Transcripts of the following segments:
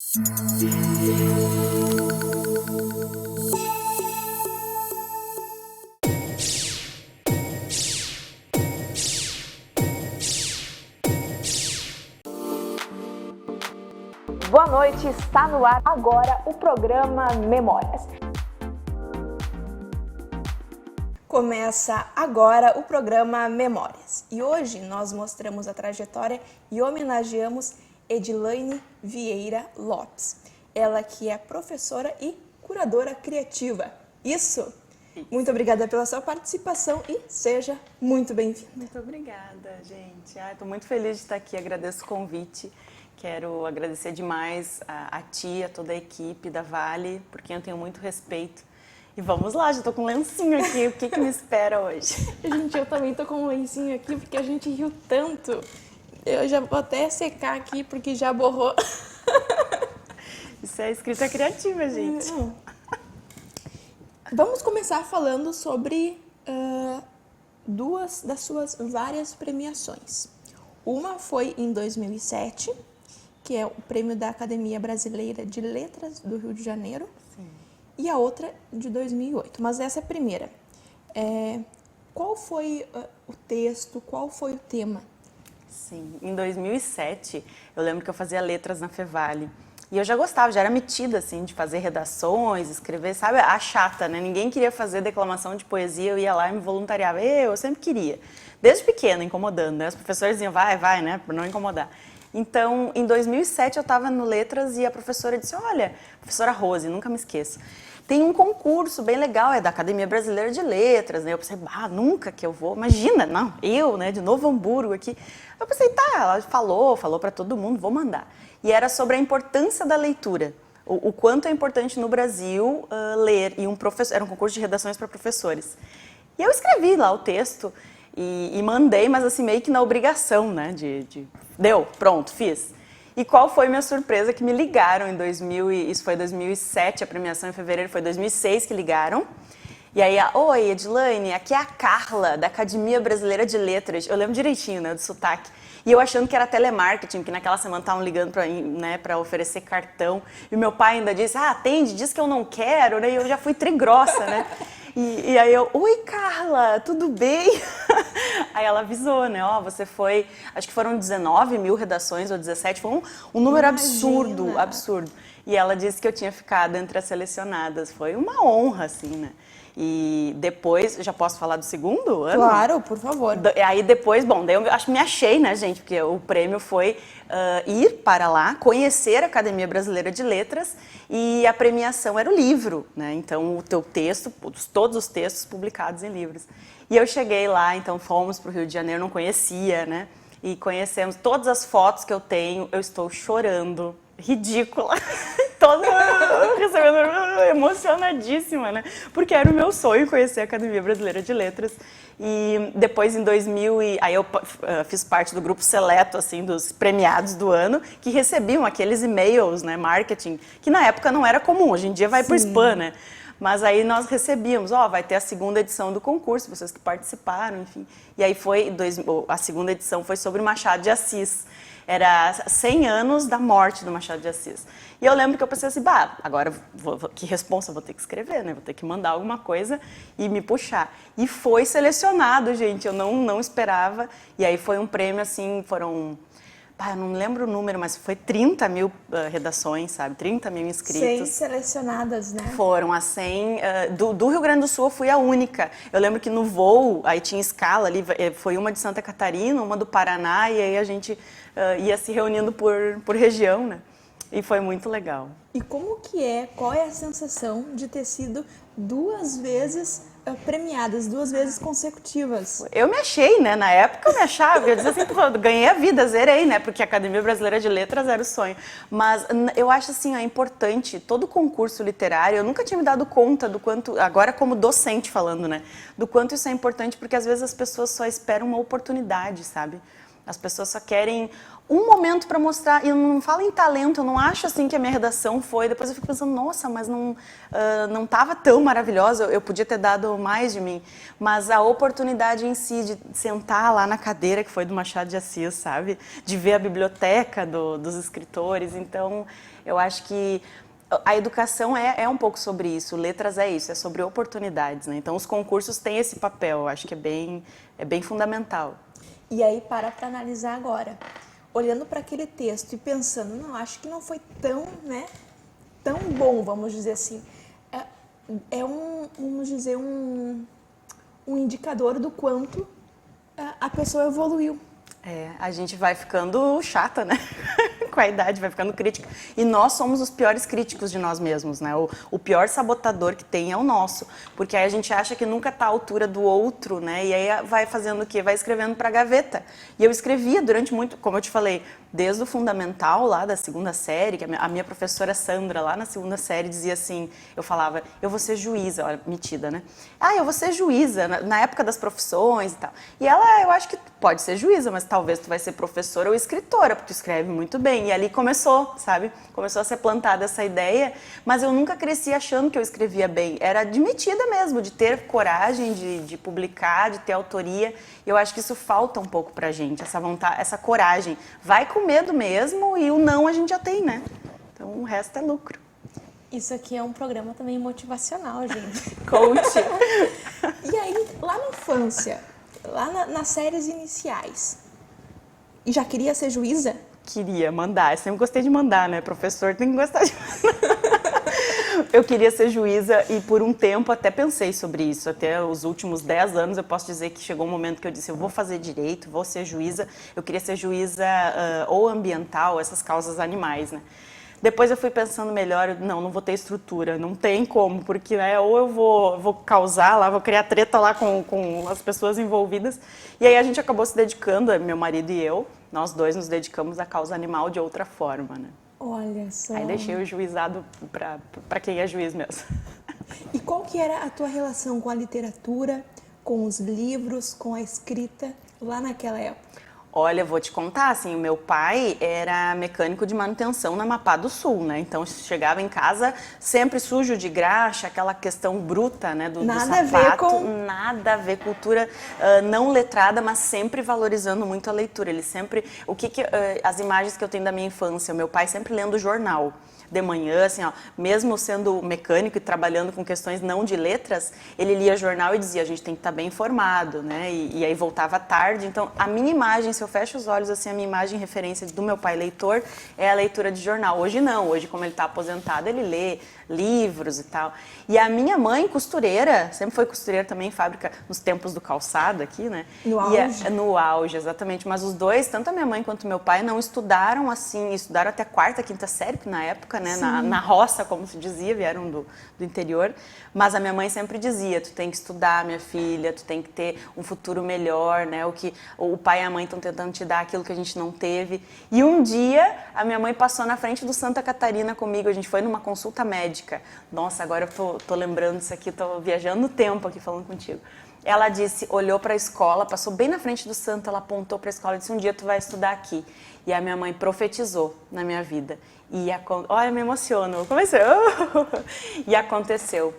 Boa noite, está no ar agora o programa Memórias. Começa agora o programa Memórias e hoje nós mostramos a trajetória e homenageamos Edilaine Vieira Lopes. Ela que é professora e curadora criativa. Isso! Muito obrigada pela sua participação e seja muito bem-vinda. Muito obrigada, gente. Estou muito feliz de estar aqui, agradeço o convite. Quero agradecer demais a ti, a toda a equipe da Vale, por quem eu tenho muito respeito. E vamos lá, já estou com um lencinho aqui, o que me espera hoje? Gente, eu também estou com um lencinho aqui porque a gente riu tanto. Eu já vou até secar aqui porque já borrou. Isso é escrita criativa, gente. Vamos começar falando sobre duas das suas várias premiações. Uma foi em 2007, que é o prêmio da Academia Brasileira de Letras do Rio de Janeiro. Sim. E a outra de 2008. Mas essa é a primeira. Qual foi o texto, qual foi o tema? Sim, em 2007, eu lembro que eu fazia letras na Fevale. E eu já gostava, já era metida, assim, de fazer redações, escrever, sabe? A chata, né? Ninguém queria fazer declamação de poesia, eu ia lá e me voluntariava. Eu sempre queria. Desde pequena, incomodando, né? Os professores diziam, vai, né? Por não incomodar. Então, em 2007, eu estava no Letras e a professora disse, olha, professora Rose, nunca me esqueço, tem um concurso bem legal, é da Academia Brasileira de Letras, né? Eu pensei, nunca que eu vou, imagina, não, eu, né, de Novo Hamburgo aqui. Eu pensei, tá, ela falou para todo mundo, vou mandar. E era sobre a importância da leitura, o quanto é importante no Brasil ler, e era um concurso de redações para professores. E eu escrevi lá o texto e mandei, mas assim, meio que na obrigação, né, deu, pronto, fiz. E qual foi minha surpresa? Que me ligaram isso foi 2007, a premiação em fevereiro, foi 2006 que ligaram. E aí, oi, Edilaine, aqui é a Carla, da Academia Brasileira de Letras. Eu lembro direitinho, né, do sotaque. E eu achando que era telemarketing, que naquela semana estavam ligando para oferecer cartão. E o meu pai ainda disse, atende, diz que eu não quero, né? E eu já fui trigrossa, né? E aí eu, oi Carla, tudo bem? Aí ela avisou, né, você foi, acho que foram 19 mil redações ou 17, foi um número absurdo. E ela disse que eu tinha ficado entre as selecionadas, foi uma honra, assim, né. E depois, já posso falar do segundo ano? Claro, por favor. Aí depois, daí eu acho que me achei, né, gente, porque o prêmio foi ir para lá, conhecer a Academia Brasileira de Letras e a premiação era o livro, né, então o teu texto, todos os textos publicados em livros. E eu cheguei lá, então fomos para o Rio de Janeiro, não conhecia, né, e conhecemos todas as fotos que eu tenho, eu estou chorando, ridícula, toda recebendo, emocionadíssima, né? Porque era o meu sonho conhecer a Academia Brasileira de Letras. E depois, em 2000, aí eu fiz parte do grupo seleto, assim, dos premiados do ano, que recebiam aqueles e-mails, né, marketing, que na época não era comum, hoje em dia vai pro spam, né? Mas aí nós recebíamos, vai ter a segunda edição do concurso, vocês que participaram, enfim. E aí a segunda edição foi sobre Machado de Assis. Era 100 anos da morte do Machado de Assis. E eu lembro que eu pensei assim, agora que responsa, vou ter que escrever, né? Vou ter que mandar alguma coisa e me puxar. E foi selecionado, gente, eu não esperava. E aí foi um prêmio, assim, foram... eu não lembro o número, mas foi 30 mil redações, sabe? 30 mil inscritos. 100 selecionadas, né? Foram as 100. Do Rio Grande do Sul eu fui a única. Eu lembro que no voo, aí tinha escala ali, foi uma de Santa Catarina, uma do Paraná, e aí a gente ia se reunindo por região, né? E foi muito legal. E qual é a sensação de ter sido 2 vezes premiadas, 2 vezes consecutivas? Eu me achei, né? Na época eu me achava, eu dizia assim, ganhei a vida, zerei, né? Porque a Academia Brasileira de Letras era o sonho. Mas eu acho assim, é importante, todo concurso literário, eu nunca tinha me dado conta do quanto, agora como docente falando, né? Do quanto isso é importante, porque às vezes as pessoas só esperam uma oportunidade, sabe? As pessoas só querem um momento para mostrar, e eu não falo em talento, eu não acho assim que a minha redação foi, depois eu fico pensando, nossa, mas não estava tão maravilhosa, eu podia ter dado mais de mim, mas a oportunidade em si de sentar lá na cadeira que foi do Machado de Assis, sabe, de ver a biblioteca dos escritores, então eu acho que a educação é um pouco sobre isso, letras é isso, é sobre oportunidades, né? Então os concursos têm esse papel, eu acho que é bem fundamental. E aí para analisar agora, olhando para aquele texto e pensando, não, acho que não foi tão, né, tão bom, vamos dizer assim. Vamos dizer, um indicador do quanto a pessoa evoluiu. A gente vai ficando chata, né? Com a idade, vai ficando crítica. E nós somos os piores críticos de nós mesmos, né? O pior sabotador que tem é o nosso. Porque aí a gente acha que nunca está à altura do outro, né? E aí vai fazendo o quê? Vai escrevendo para a gaveta. E eu escrevia durante muito, como eu te falei, desde o fundamental, lá da segunda série, que a minha professora Sandra, lá na segunda série, dizia assim, eu falava, eu vou ser juíza, olha, metida, né? Eu vou ser juíza, na época das profissões e tal. E ela, eu acho que pode ser juíza, mas talvez tu vai ser professora ou escritora, porque tu escreve muito bem. E ali começou, sabe? Começou a ser plantada essa ideia, mas eu nunca cresci achando que eu escrevia bem. Era admitida mesmo, de ter coragem de publicar, de ter autoria. E eu acho que isso falta um pouco pra gente, essa vontade, essa coragem. Vai com medo mesmo e o não a gente já tem, né? Então o resto é lucro. Isso aqui é um programa também motivacional, gente. Coach. E aí, lá na infância, lá nas séries iniciais, e já queria ser juíza? Queria mandar, eu sempre gostei de mandar, né? Professor tem que gostar de mandar. Eu queria ser juíza e por um tempo até pensei sobre isso. Até os últimos 10 anos eu posso dizer que chegou um momento que eu disse, eu vou fazer direito, vou ser juíza. Eu queria ser juíza ou ambiental, essas causas animais, né? Depois eu fui pensando melhor, não vou ter estrutura, não tem como, porque né, ou eu vou causar lá, vou criar treta lá com as pessoas envolvidas. E aí a gente acabou se dedicando, meu marido e eu, nós dois nos dedicamos à causa animal de outra forma, né? Olha só. Aí deixei o juizado para quem é juiz mesmo. E qual que era a tua relação com a literatura, com os livros, com a escrita lá naquela época? Olha, vou te contar, assim, o meu pai era mecânico de manutenção na Amapá do Sul, né? Então chegava em casa sempre sujo de graxa, aquela questão bruta, né, do sapato. Nada a ver, cultura não letrada, mas sempre valorizando muito a leitura. Ele sempre, as imagens que eu tenho da minha infância, o meu pai sempre lendo jornal. De manhã, assim, ó, mesmo sendo mecânico e trabalhando com questões não de letras, ele lia jornal e dizia, a gente tem que estar bem informado, né? E aí voltava tarde. Então, a minha imagem, se eu fecho os olhos, assim, a minha imagem referência do meu pai leitor é a leitura de jornal. Hoje não, hoje como ele está aposentado, ele lê livros e tal. E a minha mãe, costureira, sempre foi costureira também, fábrica nos tempos do calçado aqui, né? No auge. No auge, exatamente. Mas os dois, tanto a minha mãe quanto o meu pai, não estudaram assim, estudaram até quarta, quinta série, na época, né? Na roça, como se dizia, vieram do interior. Mas a minha mãe sempre dizia, tu tem que estudar, minha filha, tu tem que ter um futuro melhor, né? O pai e a mãe estão tentando te dar aquilo que a gente não teve. E um dia, a minha mãe passou na frente do Santa Catarina comigo, a gente foi numa consulta médica. Nossa, agora eu tô lembrando disso aqui, tô viajando no tempo aqui falando contigo. Ela disse, olhou para a escola, passou bem na frente do Santa, ela apontou para a escola e disse, um dia tu vai estudar aqui. E a minha mãe profetizou na minha vida. Olha, me emociono. Comecei. E aconteceu.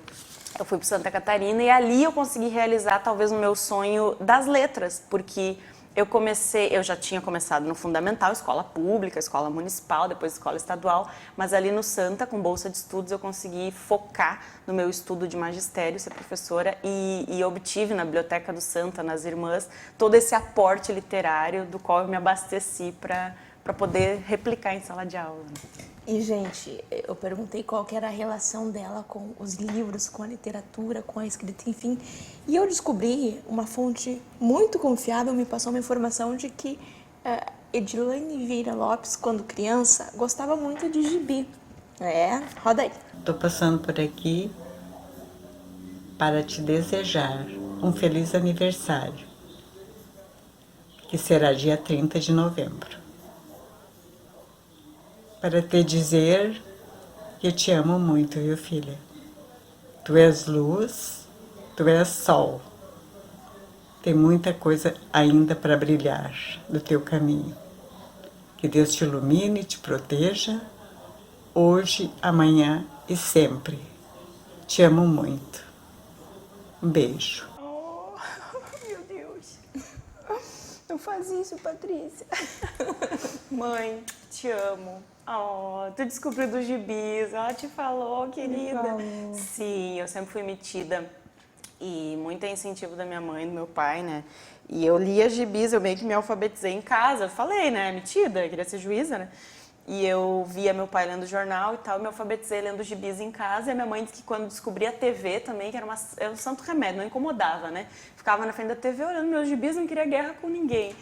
Eu fui para Santa Catarina e ali eu consegui realizar talvez o meu sonho das letras, porque eu já tinha começado no fundamental, escola pública, escola municipal, depois escola estadual, mas ali no Santa, com bolsa de estudos, eu consegui focar no meu estudo de magistério, ser professora, e obtive na Biblioteca do Santa, nas Irmãs, todo esse aporte literário do qual eu me abasteci para poder replicar em sala de aula. E, gente, eu perguntei qual que era a relação dela com os livros, com a literatura, com a escrita, enfim. E eu descobri, uma fonte muito confiável me passou uma informação de que Edilane Vieira Lopes, quando criança, gostava muito de gibi. Roda aí. Estou passando por aqui para te desejar um feliz aniversário, que será dia 30 de novembro. Para te dizer que eu te amo muito, viu, filha? Tu és luz, tu és sol. Tem muita coisa ainda para brilhar no teu caminho. Que Deus te ilumine e te proteja, hoje, amanhã e sempre. Te amo muito. Um beijo. Oh, meu Deus. Não faz isso, Patrícia. Mãe, te amo. Oh, tu descobriu dos gibis. Ela te falou, querida. Sim, eu sempre fui metida. E muito é incentivo da minha mãe e do meu pai, né? E eu lia gibis, eu meio que me alfabetizei em casa. Eu falei, né? Metida, eu queria ser juíza, né? E eu via meu pai lendo jornal e tal, me alfabetizei lendo gibis em casa. E a minha mãe disse que quando descobri a TV também, que era um santo remédio, não incomodava, né? Ficava na frente da TV olhando meus gibis, não queria guerra com ninguém.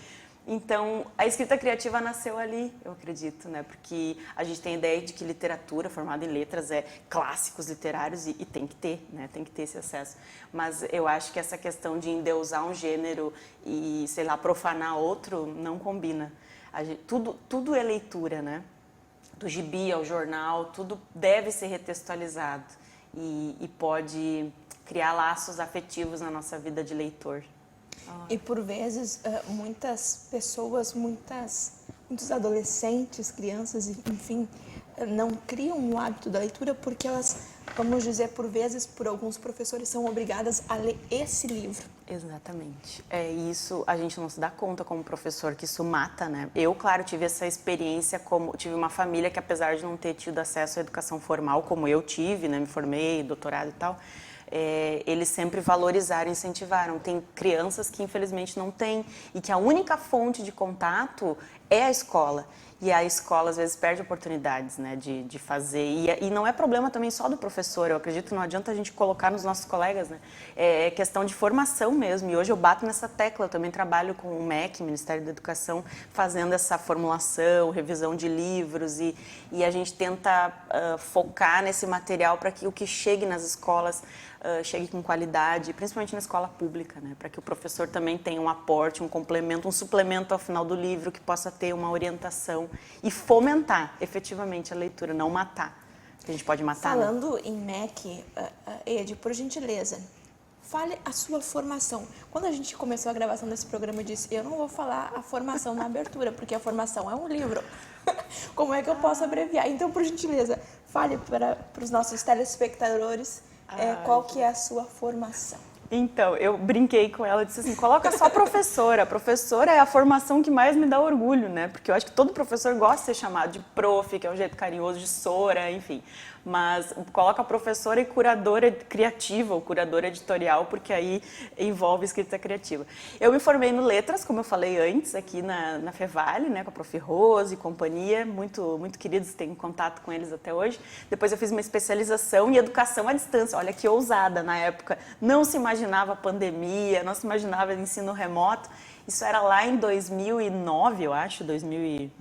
Então, a escrita criativa nasceu ali, eu acredito, né? Porque a gente tem a ideia de que literatura formada em letras é clássicos literários e tem que ter, né? Tem que ter esse acesso. Mas eu acho que essa questão de endeusar um gênero e, sei lá, profanar outro não combina. Tudo é leitura, né? Do gibi ao jornal, tudo deve ser retextualizado e pode criar laços afetivos na nossa vida de leitor. E por vezes, muitas pessoas, muitos adolescentes, crianças, enfim, não criam o hábito da leitura porque elas, vamos dizer, por vezes, por alguns professores, são obrigadas a ler esse livro. Exatamente. É isso, a gente não se dá conta como professor que isso mata, né? Eu, claro, tive essa experiência, tive uma família que, apesar de não ter tido acesso à educação formal, como eu tive, né? Me formei, doutorado e tal, eles sempre valorizaram, incentivaram. Tem crianças que infelizmente não têm e que a única fonte de contato é a escola. E a escola às vezes perde oportunidades, né, de fazer. E não é problema também só do professor, eu acredito que não adianta a gente colocar nos nossos colegas, né? É questão de formação mesmo. E hoje eu bato nessa tecla, eu também trabalho com o MEC, Ministério da Educação, fazendo essa formulação, revisão de livros e a gente tenta focar nesse material para que o que chegue nas escolas chegue com qualidade, principalmente na escola pública, né? Para que o professor também tenha um aporte, um complemento, um suplemento ao final do livro, que possa ter uma orientação e fomentar efetivamente a leitura, não matar. A gente pode matar, Falando né? em MEC, Ed, por gentileza, fale a sua formação. Quando a gente começou a gravação desse programa, eu disse, eu não vou falar a formação na abertura, porque a formação é um livro. Como é que eu posso abreviar? Então, por gentileza, fale para os nossos telespectadores qual que é a sua formação. Então, eu brinquei com ela, disse assim, coloca só professora. A professora é a formação que mais me dá orgulho, né? Porque eu acho que todo professor gosta de ser chamado de prof, que é um jeito carinhoso, de sora, enfim. Mas coloca professora e curadora criativa, ou curadora editorial, porque aí envolve escrita criativa. Eu me formei no Letras, como eu falei antes, aqui na Fevale, né, com a Prof. Rose e companhia, muito, muito queridos, tenho contato com eles até hoje. Depois eu fiz uma especialização em educação à distância, olha que ousada na época, não se imaginava pandemia, não se imaginava ensino remoto, isso era lá em 2009, eu acho, 2008,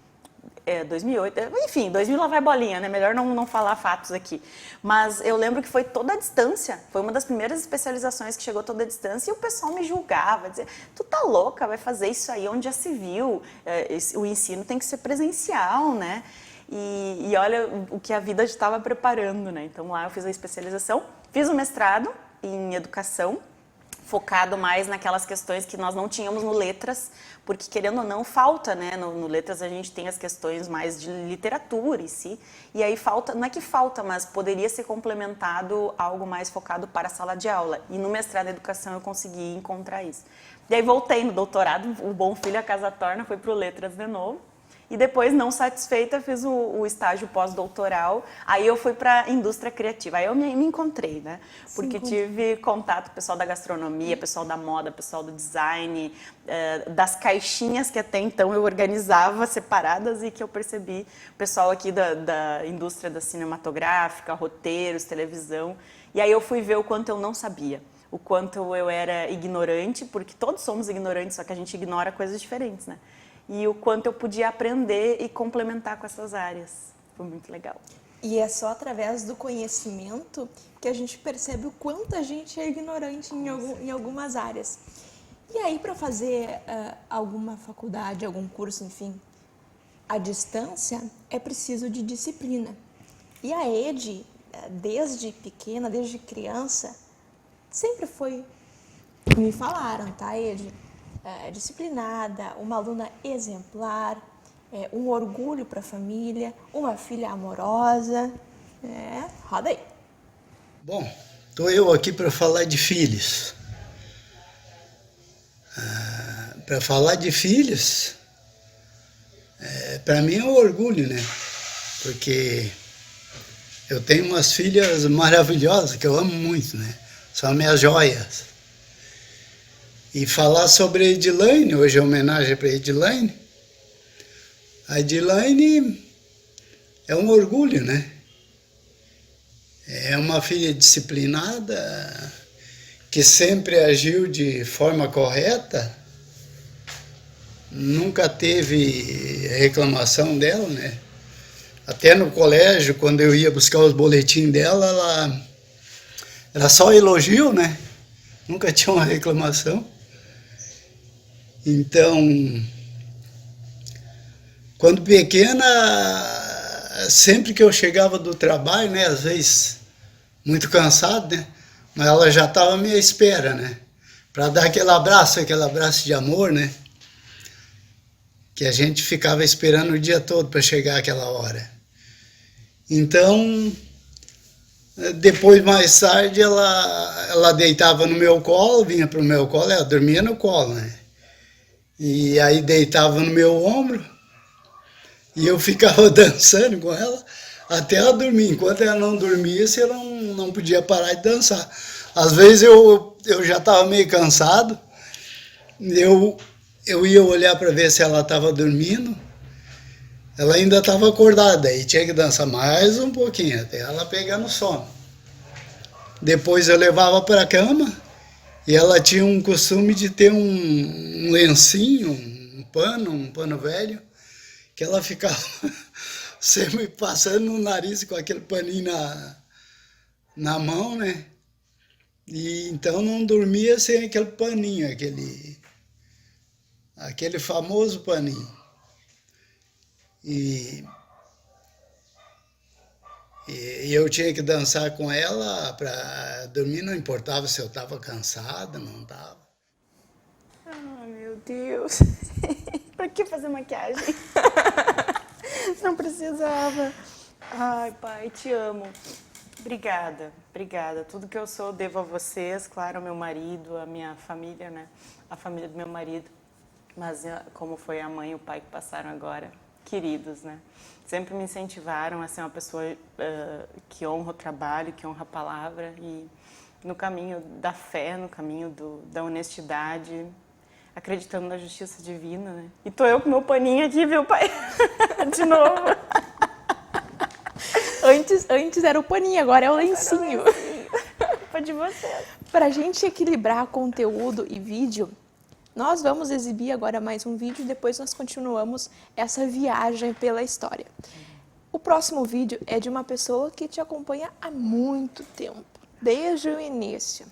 enfim, 2000 lá vai bolinha, né? Melhor não falar fatos aqui. Mas eu lembro que foi toda a distância, foi uma das primeiras especializações que chegou toda a distância e o pessoal me julgava, dizia, tu tá louca, vai fazer isso aí onde já se viu, o ensino tem que ser presencial, né? E olha o que a vida estava preparando, né? Então lá eu fiz a especialização, fiz o mestrado em educação, focado mais naquelas questões que nós não tínhamos no Letras, porque querendo ou não, falta, né? No Letras a gente tem as questões mais de literatura em si, e aí falta, não é que falta, mas poderia ser complementado algo mais focado para a sala de aula. E no mestrado em educação eu consegui encontrar isso. E aí voltei no doutorado, o bom filho a casa torna, fui para o Letras de novo. E depois, não satisfeita, fiz o estágio pós-doutoral. Aí eu fui para a indústria criativa. Aí eu me encontrei, né? Porque tive contato com o pessoal da gastronomia, pessoal da moda, pessoal do design, das caixinhas que até então eu organizava separadas e que eu percebi o pessoal aqui da indústria da cinematográfica, roteiros, televisão. E aí eu fui ver o quanto eu não sabia. O quanto eu era ignorante, porque todos somos ignorantes, só que a gente ignora coisas diferentes, né? E o quanto eu podia aprender e complementar com essas áreas. Foi muito legal. E é só através do conhecimento que a gente percebe o quanto a gente é ignorante em algumas áreas. E aí, para fazer alguma faculdade, algum curso, enfim, à distância, é preciso de disciplina. E a Ed, desde pequena, desde criança, sempre foi Me falaram, tá, Ed? Disciplinada, uma aluna exemplar, um orgulho para a família, uma filha amorosa. Roda aí. Bom, estou eu aqui para falar de filhos. Para falar de filhos, para mim é um orgulho, né? Porque eu tenho umas filhas maravilhosas que eu amo muito, né? São minhas joias. E falar sobre a Edilane, hoje é homenagem para a Edilane. A Edilane é um orgulho, né? É uma filha disciplinada, que sempre agiu de forma correta, nunca teve reclamação dela, né? Até no colégio, quando eu ia buscar os boletins dela, ela era só elogio, né? Nunca tinha uma reclamação. Então, quando pequena, sempre que eu chegava do trabalho, né? Às vezes muito cansado, né? Mas ela já estava à minha espera, né? Para dar aquele abraço de amor, né? Que a gente ficava esperando o dia todo para chegar aquela hora. Então, depois, mais tarde, ela deitava no meu colo, vinha para o meu colo, ela dormia no colo, né? E aí deitava no meu ombro e eu ficava dançando com ela até ela dormir. Enquanto ela não dormisse, eu não podia parar de dançar. Às vezes eu já estava meio cansado, eu ia olhar para ver se ela estava dormindo, ela ainda estava acordada, e tinha que dançar mais um pouquinho, até ela pegar no sono. Depois eu levava para a cama, e ela tinha um costume de ter um lencinho, um pano velho, que ela ficava sempre passando no nariz com aquele paninho na mão, né? E então não dormia sem aquele paninho, aquele famoso paninho. E eu tinha que dançar com ela para dormir, não importava se eu estava cansada, não estava. Ah, meu Deus. Pra que fazer maquiagem? Não precisava. Ai, pai, te amo. Obrigada, obrigada. Tudo que eu sou, eu devo a vocês, claro, ao meu marido, a minha família, né? A família do meu marido. Mas como foi a mãe e o pai que passaram agora, queridos, né? Sempre me incentivaram a ser uma pessoa que honra o trabalho, que honra a palavra e no caminho da fé, no caminho da honestidade, acreditando na justiça divina, né? E tô eu com meu paninho aqui, viu, pai? De novo. Antes era o paninho, agora é o lencinho. Culpa de vocês. Pra gente equilibrar conteúdo e vídeo, nós vamos exibir agora mais um vídeo e depois nós continuamos essa viagem pela história. O próximo vídeo é de uma pessoa que te acompanha há muito tempo, desde o início.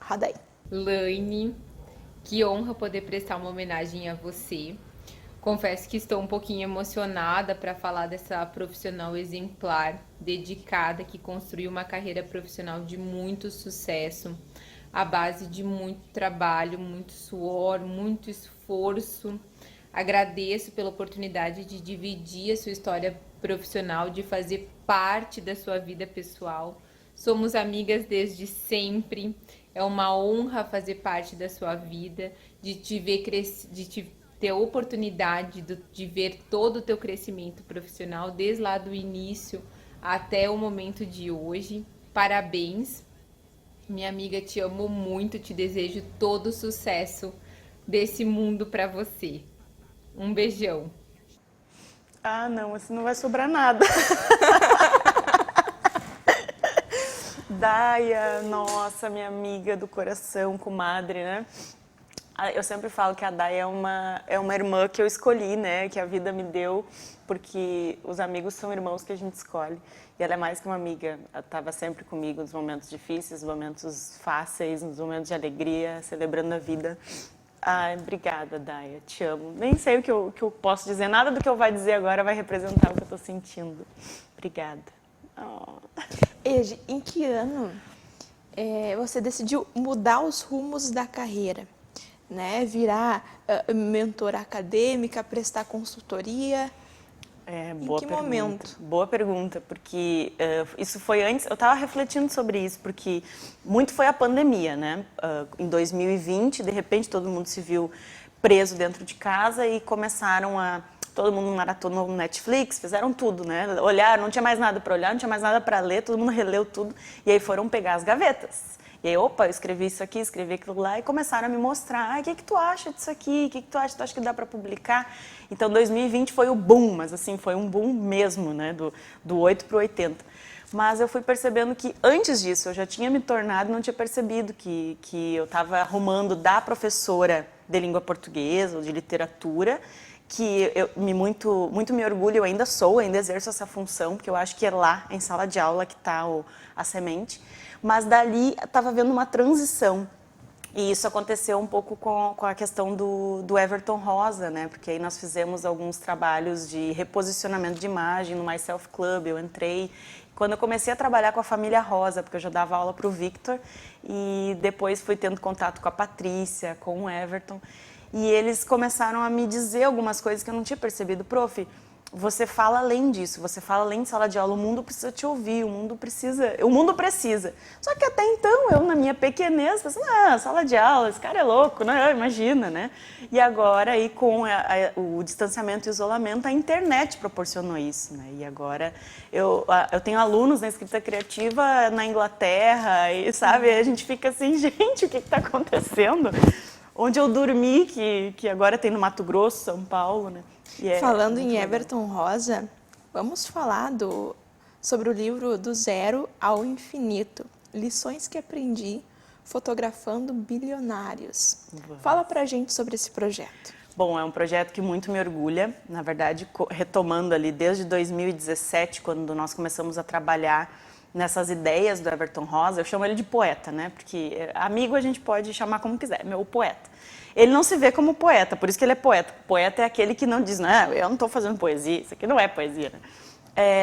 Roda aí. Laine, que honra poder prestar uma homenagem a você. Confesso que estou um pouquinho emocionada para falar dessa profissional exemplar, dedicada, que construiu uma carreira profissional de muito sucesso, à base de muito trabalho, muito suor, muito esforço. Agradeço pela oportunidade de dividir a sua história profissional, de fazer parte da sua vida pessoal. Somos amigas desde sempre. É uma honra fazer parte da sua vida, de te ver crescer, de te ter a oportunidade de ver todo o teu crescimento profissional, desde lá do início até o momento de hoje. Parabéns, minha amiga, te amo muito, te desejo todo o sucesso desse mundo para você. Um beijão. Ah, não, assim não vai sobrar nada. Daia, nossa, minha amiga do coração, comadre, né? Eu sempre falo que a Daia é uma irmã que eu escolhi, né? Que a vida me deu, porque os amigos são irmãos que a gente escolhe. E ela é mais que uma amiga. Ela estava sempre comigo nos momentos difíceis, nos momentos fáceis, nos momentos de alegria, celebrando a vida. Ai, obrigada, Daia. Te amo. Nem sei o que eu posso dizer. Nada do que eu vou dizer agora vai representar o que eu estou sentindo. Obrigada. Oh. Ege, em que ano você decidiu mudar os rumos da carreira, né? Virar mentora acadêmica, prestar consultoria. Em que momento? Boa pergunta, porque isso foi antes, eu estava refletindo sobre isso, porque muito foi a pandemia, né? Em 2020, de repente, todo mundo se viu preso dentro de casa e começaram todo mundo maratonou no Netflix, fizeram tudo, né? Olhar, não tinha mais nada para olhar, não tinha mais nada para ler, todo mundo releu tudo, e aí foram pegar as gavetas. E aí, opa, eu escrevi isso aqui, escrevi aquilo lá, e começaram a me mostrar, o que tu acha disso aqui, o que tu acha que dá para publicar? Então, 2020 foi o boom, mas assim, foi um boom mesmo, né, do 8 para o 80. Mas eu fui percebendo que antes disso, eu já tinha me tornado, não tinha percebido que eu estava arrumando da professora de língua portuguesa ou de literatura, que muito me orgulho, eu ainda exerço essa função, porque eu acho que é lá, em sala de aula, que está a semente. Mas dali estava havendo uma transição. E isso aconteceu um pouco com a questão do Everton Rosa, né? Porque aí nós fizemos alguns trabalhos de reposicionamento de imagem no Myself Club, eu entrei. Quando eu comecei a trabalhar com a família Rosa, porque eu já dava aula para o Victor, e depois fui tendo contato com a Patrícia, com o Everton, e eles começaram a me dizer algumas coisas que eu não tinha percebido. Prof, você fala além disso, você fala além de sala de aula, o mundo precisa te ouvir, o mundo precisa. Só que até então, eu na minha pequenez, pensei, sala de aula, esse cara é louco, né? Imagina, né? E agora, aí, com o distanciamento e o isolamento, a internet proporcionou isso, né? E agora, eu tenho alunos na escrita criativa na Inglaterra, e sabe, a gente fica assim, gente, o que está acontecendo? Onde eu dormi, que agora tem no Mato Grosso, São Paulo, né? Falando em Everton Rosa, vamos falar sobre o livro Do Zero ao Infinito, Lições que Aprendi Fotografando Bilionários. Fala pra gente sobre esse projeto. Bom, é um projeto que muito me orgulha, na verdade, retomando ali desde 2017, quando nós começamos a trabalhar nessas ideias do Everton Rosa. Eu chamo ele de poeta, né? Porque amigo a gente pode chamar como quiser, meu poeta. Ele não se vê como poeta, por isso que ele é poeta. Poeta é aquele que não diz, não, eu não estou fazendo poesia, isso aqui não é poesia, né?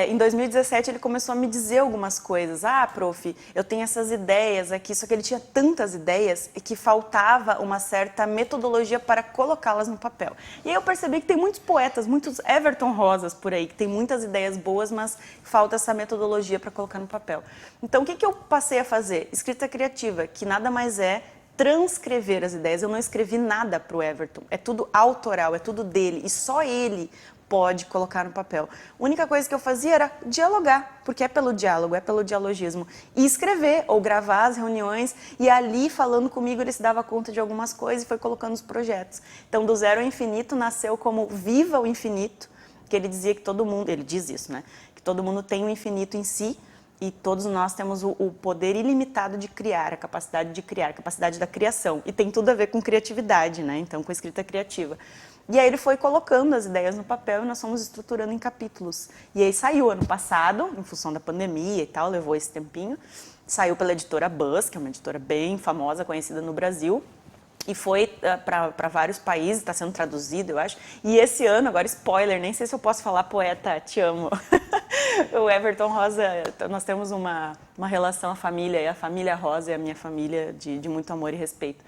Em 2017 ele começou a me dizer algumas coisas. Prof, eu tenho essas ideias aqui, só que ele tinha tantas ideias que faltava uma certa metodologia para colocá-las no papel. E aí eu percebi que tem muitos poetas, muitos Everton Rosas por aí, que tem muitas ideias boas, mas falta essa metodologia para colocar no papel. Então o que eu passei a fazer? Escrita criativa, que nada mais é transcrever as ideias. Eu não escrevi nada para o Everton, é tudo autoral, é tudo dele, e só ele pode colocar no papel. A única coisa que eu fazia era dialogar, porque é pelo diálogo, é pelo dialogismo, e escrever ou gravar as reuniões, e ali falando comigo ele se dava conta de algumas coisas e foi colocando os projetos. Então, Do Zero ao Infinito nasceu como Viva o Infinito, que ele dizia que todo mundo, ele diz isso, né? Que todo mundo tem o infinito em si, e todos nós temos o poder ilimitado de criar, a capacidade de criar, a capacidade da criação. E tem tudo a ver com criatividade, né? Então, com escrita criativa. E aí ele foi colocando as ideias no papel e nós fomos estruturando em capítulos. E aí saiu ano passado, em função da pandemia e tal, levou esse tempinho. Saiu pela editora Buzz, que é uma editora bem famosa, conhecida no Brasil. E foi para vários países, está sendo traduzido, eu acho. E esse ano, agora spoiler, nem sei se eu posso falar, poeta, te amo. O Everton Rosa, nós temos uma relação, a família Rosa é a minha família de muito amor e respeito.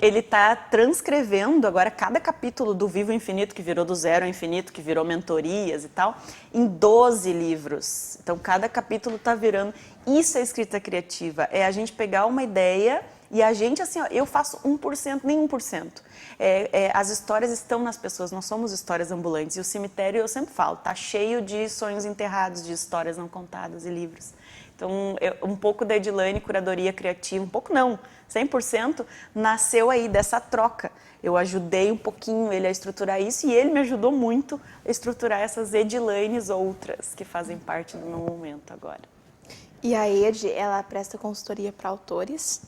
Ele está transcrevendo agora cada capítulo do Vivo Infinito, que virou Do Zero ao Infinito, que virou mentorias e tal, em 12 livros. Então, cada capítulo está virando. Isso é escrita criativa, é a gente pegar uma ideia e a gente, assim, eu faço 1%, nem 1%. As histórias estão nas pessoas, nós somos histórias ambulantes. E o cemitério, eu sempre falo, está cheio de sonhos enterrados, de histórias não contadas e livros. Então, um pouco da Edilane, curadoria criativa, um pouco não, 100%, nasceu aí dessa troca. Eu ajudei um pouquinho ele a estruturar isso e ele me ajudou muito a estruturar essas Edilanes outras que fazem parte do meu momento agora. E a Ed, ela presta consultoria para autores,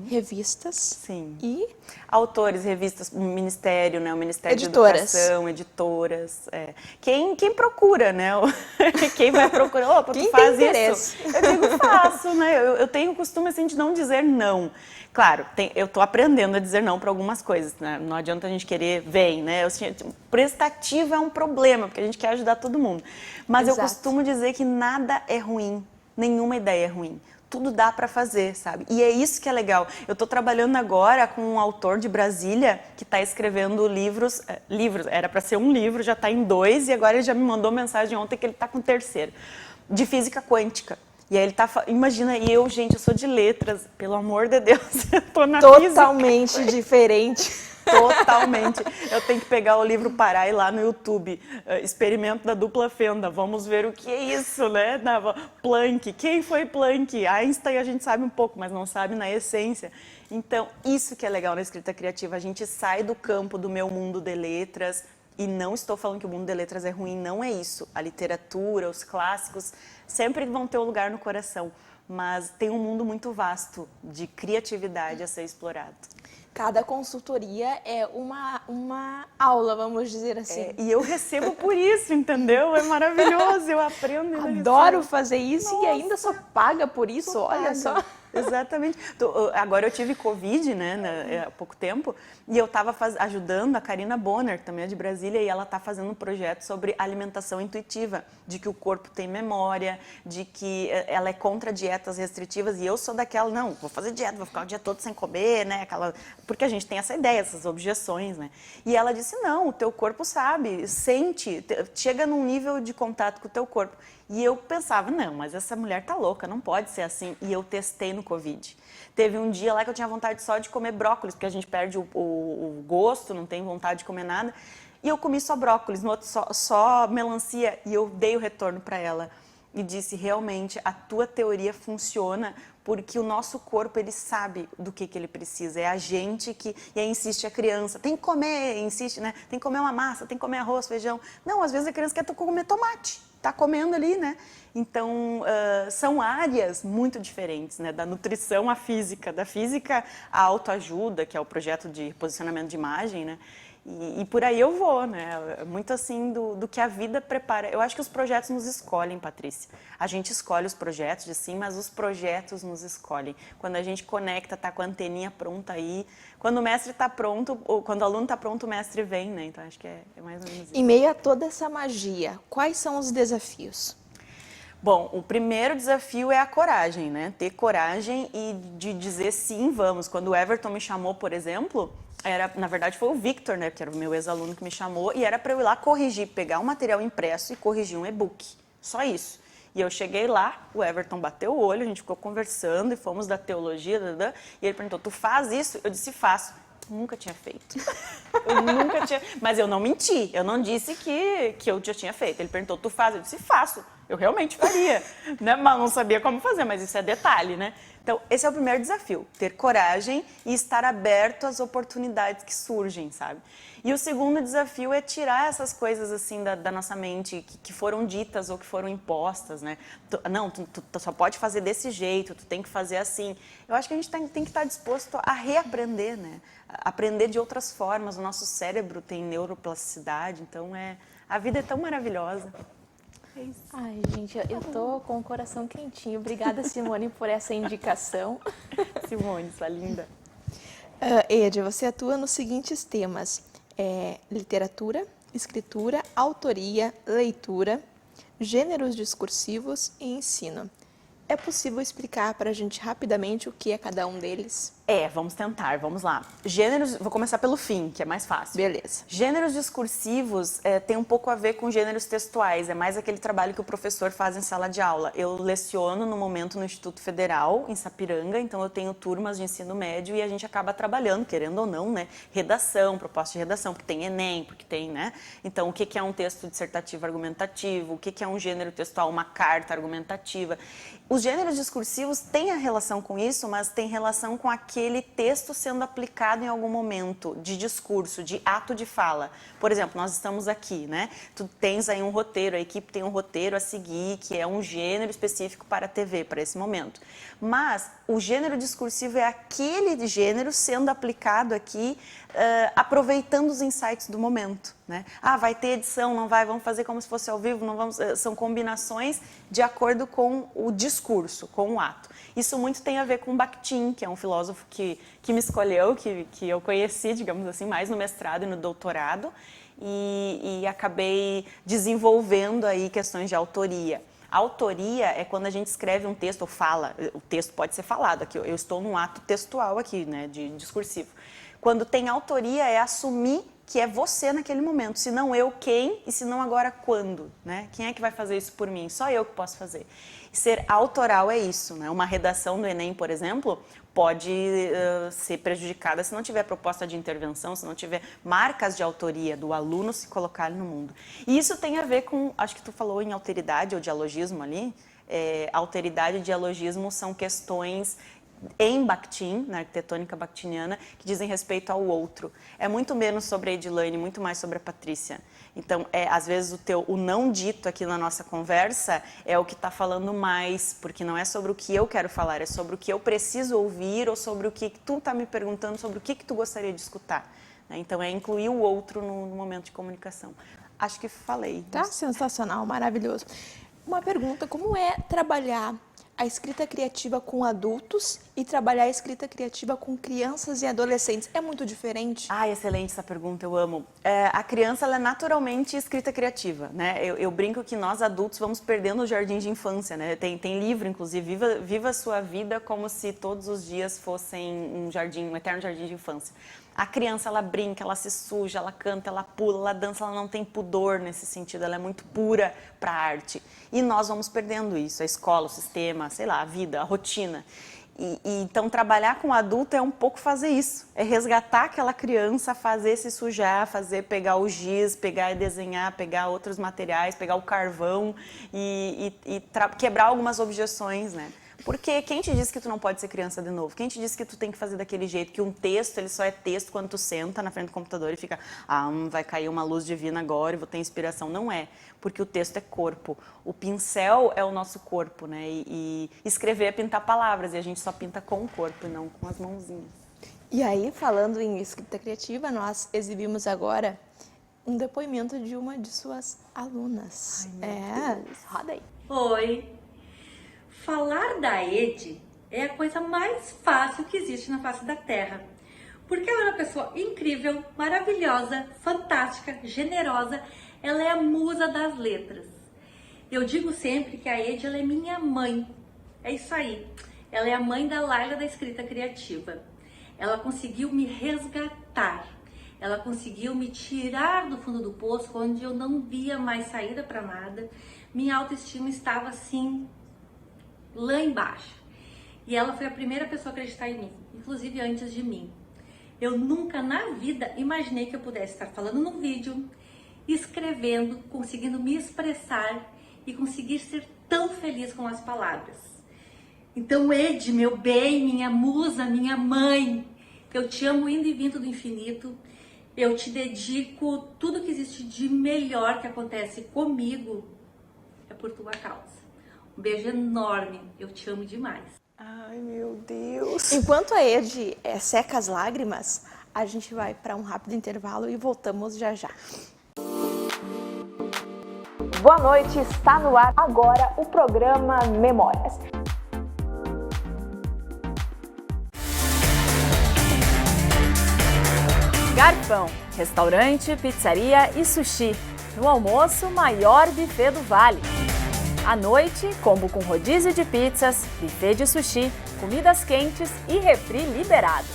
revistas. Sim. E autores, revistas, Ministério, né? O Ministério editoras. de Educação, editoras. Quem procura, né? Quem vai procurar, opa, tu faz isso? Eu digo, faço, né? Eu tenho o costume, assim, de não dizer não. Claro, eu estou aprendendo a dizer não para algumas coisas, né? Não adianta a gente querer, né? Prestativa é um problema, porque a gente quer ajudar todo mundo. Mas Exato. Eu costumo dizer que nada é ruim. nenhuma ideia é ruim. Tudo dá para fazer, sabe? E é isso que é legal. Eu estou trabalhando agora com um autor de Brasília que está escrevendo livros, era para ser um livro, já está em 2 e agora ele já me mandou mensagem ontem que ele está com o 3º, de física quântica. E aí ele tá, imagina, e eu, gente, eu sou de letras, pelo amor de Deus, eu tô na física. Totalmente diferente. Totalmente. Eu tenho que pegar o livro, parar e ir lá no YouTube, experimento da dupla fenda, vamos ver o que é isso, né? Planck, quem foi Planck? Einstein a gente sabe um pouco, mas não sabe na essência. Então, isso que é legal na escrita criativa, a gente sai do campo do meu mundo de letras, e não estou falando que o mundo de letras é ruim, não é isso. A literatura, os clássicos, sempre vão ter um lugar no coração, mas tem um mundo muito vasto de criatividade a ser explorado. Cada consultoria é uma aula, vamos dizer assim. E eu recebo por isso, entendeu? É maravilhoso, eu aprendo. Adoro fazer isso. Nossa, e ainda só paga por isso, olha só. Exatamente. Agora eu tive Covid, né, há pouco tempo, e eu estava ajudando a Karina Bonner, que também é de Brasília, e ela está fazendo um projeto sobre alimentação intuitiva, de que o corpo tem memória, de que ela é contra dietas restritivas, e eu sou daquela, não, vou fazer dieta, vou ficar o dia todo sem comer, né, porque a gente tem essa ideia, essas objeções, né. E ela disse, não, o teu corpo sabe, sente, chega num nível de contato com o teu corpo. E eu pensava, não, mas essa mulher tá louca, não pode ser assim. E eu testei no Covid. Teve um dia lá que eu tinha vontade só de comer brócolis, porque a gente perde o gosto, não tem vontade de comer nada. E eu comi só brócolis, no outro só melancia, e eu dei o retorno para ela. E disse, realmente, a tua teoria funciona porque o nosso corpo, ele sabe do que ele precisa. É a gente que... E aí insiste a criança, tem que comer, insiste, né? Tem que comer uma massa, tem que comer arroz, feijão. Não, às vezes a criança quer comer tomate. Está comendo ali, né? Então, são áreas muito diferentes, né? Da nutrição à física, da física à autoajuda, que é o projeto de posicionamento de imagem, né? E por aí eu vou, né? Muito assim do que a vida prepara. Eu acho que os projetos nos escolhem, Patrícia. A gente escolhe os projetos, sim, mas os projetos nos escolhem. Quando a gente conecta, tá com a anteninha pronta aí. Quando o mestre está pronto, ou quando o aluno está pronto, o mestre vem, né? Então acho que é mais ou menos isso. Em meio a toda essa magia, quais são os desafios? Bom, o primeiro desafio é a coragem, né? Ter coragem e de dizer sim, vamos. Quando o Everton me chamou, por exemplo, na verdade foi o Victor, né? Que era o meu ex-aluno que me chamou, e era para eu ir lá corrigir, pegar um material impresso e corrigir um e-book. Só isso. E eu cheguei lá, o Everton bateu o olho, a gente ficou conversando e fomos da teologia, e ele perguntou, tu faz isso? Eu disse, faço. Nunca tinha feito. Mas eu não menti, eu não disse que eu já tinha feito. Ele perguntou, tu faz? Eu disse, faço. Eu realmente faria, né? Mas não sabia como fazer, mas isso é detalhe, né? Então, esse é o primeiro desafio, ter coragem e estar aberto às oportunidades que surgem, sabe? E o segundo desafio é tirar essas coisas, assim, da nossa mente, que foram ditas ou que foram impostas, né? Tu só pode fazer desse jeito, tu tem que fazer assim. Eu acho que a gente tem que estar disposto a reaprender, né? Aprender de outras formas. O nosso cérebro tem neuroplasticidade, então a vida é tão maravilhosa. É isso. Ai, gente, eu tô com o coração quentinho. Obrigada, Simone, por essa indicação. Simone, sua linda. Ed, você atua nos seguintes temas: literatura, escritura, autoria, leitura, gêneros discursivos e ensino. É possível explicar para a gente rapidamente o que é cada um deles? Vamos tentar, vamos lá. Gêneros, vou começar pelo fim, que é mais fácil. Beleza. Gêneros discursivos tem um pouco a ver com gêneros textuais, é mais aquele trabalho que o professor faz em sala de aula. Eu leciono no momento no Instituto Federal, em Sapiranga, então eu tenho turmas de ensino médio e a gente acaba trabalhando, querendo ou não, né? Redação, proposta de redação, porque tem Enem, porque tem, né? Então, o que é um texto dissertativo argumentativo, o que é um gênero textual, uma carta argumentativa. Os gêneros discursivos têm a relação com isso, mas tem relação com aquele texto sendo aplicado em algum momento de discurso, de ato de fala. Por exemplo, nós estamos aqui, né? Tu tens aí um roteiro, a equipe tem um roteiro a seguir, que é um gênero específico para a TV, para esse momento. Mas o gênero discursivo é aquele gênero sendo aplicado aqui, aproveitando os insights do momento, né? Vai ter edição, não vai, vamos fazer como se fosse ao vivo, não vamos, são combinações de acordo com o discurso, com o ato. Isso muito tem a ver com Bakhtin, que é um filósofo que me escolheu, que eu conheci, digamos assim, mais no mestrado e no doutorado, e acabei desenvolvendo aí questões de autoria. autoria é quando a gente escreve um texto ou fala, o texto pode ser falado aqui, eu estou num ato textual aqui, né, de discursivo. Quando tem autoria é assumir que é você naquele momento, se não eu, quem? E se não agora, quando? Né? Quem é que vai fazer isso por mim? Só eu que posso fazer. Ser autoral é isso, né? Uma redação do Enem, por exemplo, pode ser prejudicada se não tiver proposta de intervenção, se não tiver marcas de autoria do aluno se colocar no mundo. E isso tem a ver com, acho que tu falou em alteridade ou dialogismo ali, alteridade e dialogismo são questões em Bakhtin, na arquitetônica bakhtiniana, que dizem respeito ao outro. É muito menos sobre a Edilane, muito mais sobre a Patrícia. Então, às vezes, o não dito aqui na nossa conversa é o que está falando mais, porque não é sobre o que eu quero falar, é sobre o que eu preciso ouvir ou sobre o que tu está me perguntando, sobre o que tu gostaria de escutar. Né? Então, é incluir o outro no momento de comunicação. Acho que falei. Tá sensacional, maravilhoso. Uma pergunta, como é trabalhar a escrita criativa com adultos e trabalhar a escrita criativa com crianças e adolescentes? É muito diferente? Ah, excelente essa pergunta, eu amo. A criança, ela é naturalmente escrita criativa, né? Eu brinco que nós adultos vamos perdendo o jardim de infância, né? Tem livro, inclusive, Viva a Sua Vida como se todos os dias fossem um eterno jardim de infância. A criança, ela brinca, ela se suja, ela canta, ela pula, ela dança, ela não tem pudor nesse sentido, ela é muito pura para a arte. E nós vamos perdendo isso, a escola, o sistema, sei lá, a vida, a rotina. Então, trabalhar com o adulto é um pouco fazer isso, é resgatar aquela criança, fazer se sujar, pegar o giz, pegar e desenhar, pegar outros materiais, pegar o carvão e quebrar algumas objeções, né? Porque quem te disse que tu não pode ser criança de novo? Quem te disse que tu tem que fazer daquele jeito? Que um texto, ele só é texto quando tu senta na frente do computador e fica, vai cair uma luz divina agora e vou ter inspiração. Não é, porque o texto é corpo. O pincel é o nosso corpo, né? E escrever é pintar palavras, e a gente só pinta com o corpo e não com as mãozinhas. E aí, falando em escrita criativa, nós exibimos agora um depoimento de uma de suas alunas. Ai, meu Deus. Roda aí. Oi! Falar da Edi é a coisa mais fácil que existe na face da Terra. Porque ela é uma pessoa incrível, maravilhosa, fantástica, generosa. Ela é a musa das letras. Eu digo sempre que a Edi, ela é minha mãe. É isso aí. Ela é a mãe da Laila da escrita criativa. Ela conseguiu me resgatar. Ela conseguiu me tirar do fundo do poço, onde eu não via mais saída para nada. Minha autoestima estava assim, lá embaixo. E ela foi a primeira pessoa a acreditar em mim, inclusive antes de mim. Eu nunca na vida imaginei que eu pudesse estar falando no vídeo, escrevendo, conseguindo me expressar e conseguir ser tão feliz com as palavras. Então, Edi, meu bem, minha musa, minha mãe, eu te amo indo e vindo do infinito. Eu te dedico tudo que existe de melhor que acontece comigo é por tua causa. Um beijo enorme, eu te amo demais. Ai, meu Deus. Enquanto a Edi seca as lágrimas, a gente vai para um rápido intervalo e voltamos já já. Boa noite, está no ar agora o programa Memórias. Garfão, restaurante, pizzaria e sushi. No almoço, maior buffet do Vale. À noite, combo com rodízio de pizzas, buffet de sushi, comidas quentes e refri liberado.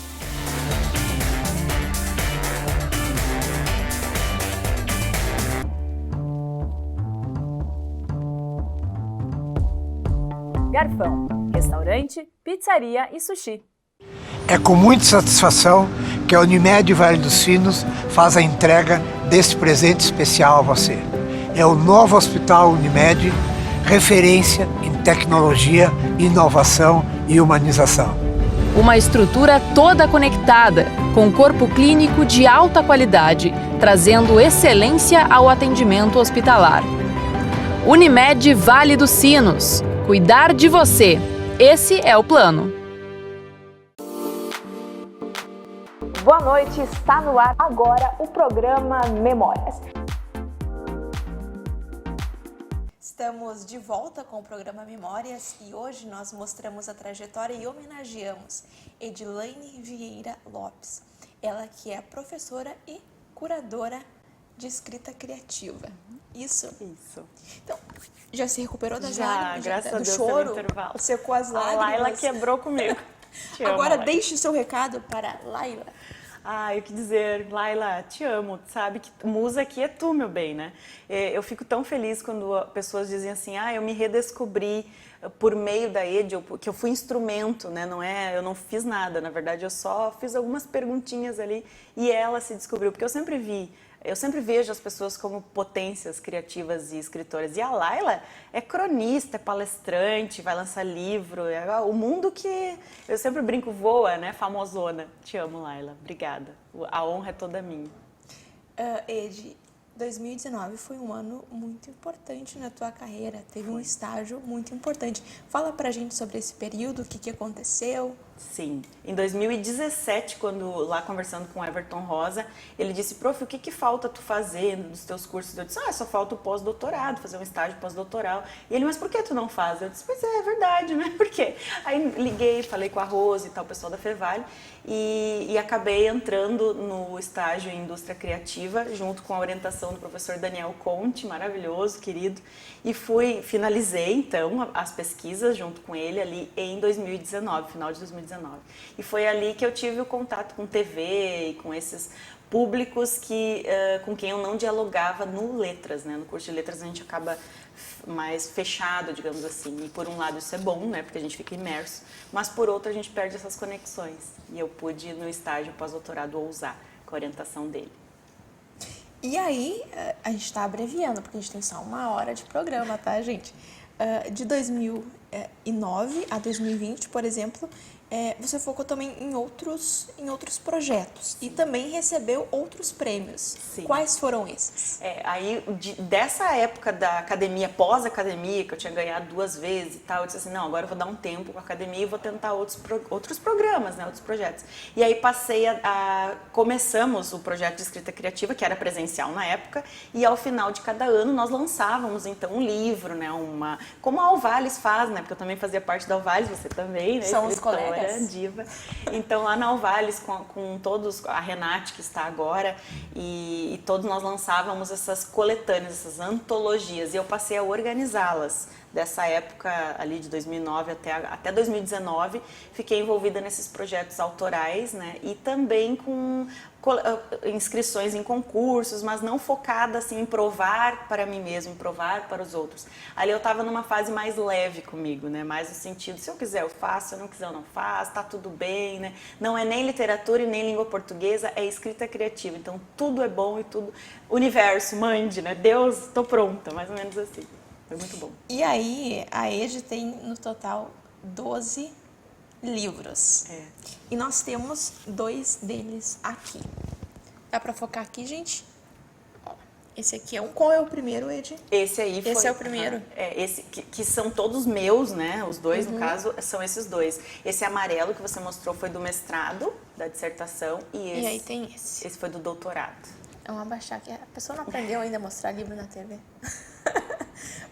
Garfão, restaurante, pizzaria e sushi. É com muita satisfação que a Unimed Vale dos Sinos faz a entrega deste presente especial a você. É o novo Hospital Unimed, referência em tecnologia, inovação e humanização. Uma estrutura toda conectada, com corpo clínico de alta qualidade, trazendo excelência ao atendimento hospitalar. Unimed Vale dos Sinos. Cuidar de você. Esse é o plano. Boa noite, está no ar agora o programa Memórias. Estamos de volta com o programa Memórias e hoje nós mostramos a trajetória e homenageamos Edilane Vieira Lopes. Ela que é professora e curadora de escrita criativa. Isso. Isso. Então, já se recuperou das Já, lágrimas? graças a do Deus, choro? teve intervalo. Secou as A lágrimas? Laila quebrou comigo. Te amo, Agora Laila. deixe seu recado para Laila. Ah, eu que dizer, Laila, te amo, sabe que musa aqui é tu, meu bem, né? Eu fico tão feliz quando pessoas dizem assim, eu me redescobri por meio da Ed, que eu fui instrumento, né? Não é, eu não fiz nada, na verdade eu só fiz algumas perguntinhas ali e ela se descobriu, porque eu sempre vejo as pessoas como potências criativas e escritoras. E a Laila é cronista, é palestrante, vai lançar livro. É o mundo que eu sempre brinco voa, né? Famosona. Te amo, Laila. Obrigada. A honra é toda minha. Ed, 2019 foi um ano muito importante na tua carreira. Teve um estágio muito importante. Fala pra gente sobre esse período, o que aconteceu. Sim. Em 2017, quando lá conversando com o Everton Rosa, ele disse, prof, o que falta tu fazer nos teus cursos? Eu disse, só falta o pós-doutorado, fazer um estágio pós-doutoral. E ele, mas por que tu não faz? Eu disse, pois é verdade, né? Por quê? Aí liguei, falei com a Rose e tal, o pessoal da Fevale, e acabei entrando no estágio em indústria criativa, junto com a orientação do professor Daniel Conte, maravilhoso, querido, e finalizei então as pesquisas junto com ele ali em 2019, final de 2019. E foi ali que eu tive o contato com TV e com esses públicos com quem eu não dialogava no Letras, né? No curso de Letras a gente acaba mais fechado, digamos assim. E por um lado isso é bom, né? Porque a gente fica imerso, mas por outro a gente perde essas conexões. E eu pude no estágio pós-doutorado ousar com a orientação dele. E aí, a gente está abreviando, porque a gente tem só 1 hora de programa, tá, gente? De 2009 a 2020, por exemplo, você focou também em outros projetos e também recebeu outros prêmios. Sim. Quais foram esses? Aí, dessa época da academia, pós-academia, que eu tinha ganhado 2 vezes e tal, eu disse assim, não, agora eu vou dar um tempo com a academia e vou tentar outros programas, né, outros projetos. E aí começamos o projeto de escrita criativa, que era presencial na época, e ao final de cada ano nós lançávamos, então, um livro, né, como a Alvales faz, né, porque eu também fazia parte da Alvales, você também, né? São os colegas. Diva. Então, lá na Alvales, com todos, a Renate, que está agora, e todos nós lançávamos essas coletâneas, essas antologias, e eu passei a organizá-las. Dessa época ali de 2009 até 2019, fiquei envolvida nesses projetos autorais, né? E também com inscrições em concursos, mas não focada assim em provar para mim mesmo, provar para os outros. Ali eu estava numa fase mais leve comigo, né? Mais no sentido, se eu quiser eu faço, se eu não quiser eu não faço, tá tudo bem, né? Não é nem literatura e nem língua portuguesa, é escrita criativa. Então tudo é bom e tudo... Universo, mande, né? Deus, tô pronta, mais ou menos assim. Foi muito bom. E aí, a Ed tem no total 12 livros. E nós temos 2 deles aqui. Dá pra focar aqui, gente? Ó, esse aqui é um. Qual é o primeiro, Ed? Esse aí foi... Esse é o primeiro? Esse que são todos meus, né? Os 2, no caso, são esses 2. Esse amarelo que você mostrou foi do mestrado, da dissertação. E aí tem esse. Esse foi do doutorado. Vamos abaixar aqui. A pessoa não aprendeu ainda a mostrar livro na TV.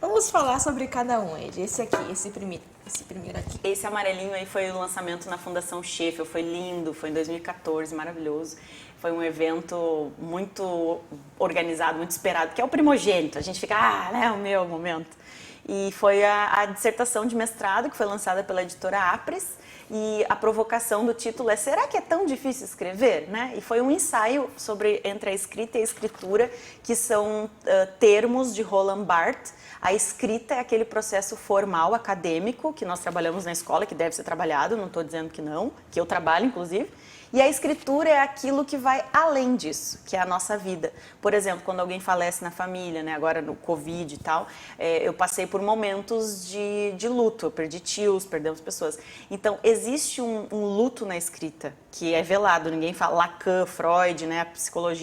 Vamos falar sobre cada um, Ed. Esse aqui, esse primeiro aqui. Esse amarelinho aí foi o lançamento na Fundação Sheffield, foi lindo, foi em 2014, maravilhoso. Foi um evento muito organizado, muito esperado, que é o primogênito. A gente fica, né, o meu momento. E foi a dissertação de mestrado que foi lançada pela editora Apres. E a provocação do título é: será que é tão difícil escrever? Né? E foi um ensaio entre a escrita e a escritura, que são termos de Roland Barthes. A escrita é aquele processo formal, acadêmico, que nós trabalhamos na escola, que deve ser trabalhado, não estou dizendo que não, que eu trabalho, inclusive. E a escritura é aquilo que vai além disso, que é a nossa vida. Por exemplo, quando alguém falece na família, né, agora no Covid e tal, eu passei por momentos de luto, eu perdi tios, perdemos pessoas. Então, existe um luto na escrita, que é velado, ninguém fala. Lacan, Freud, né,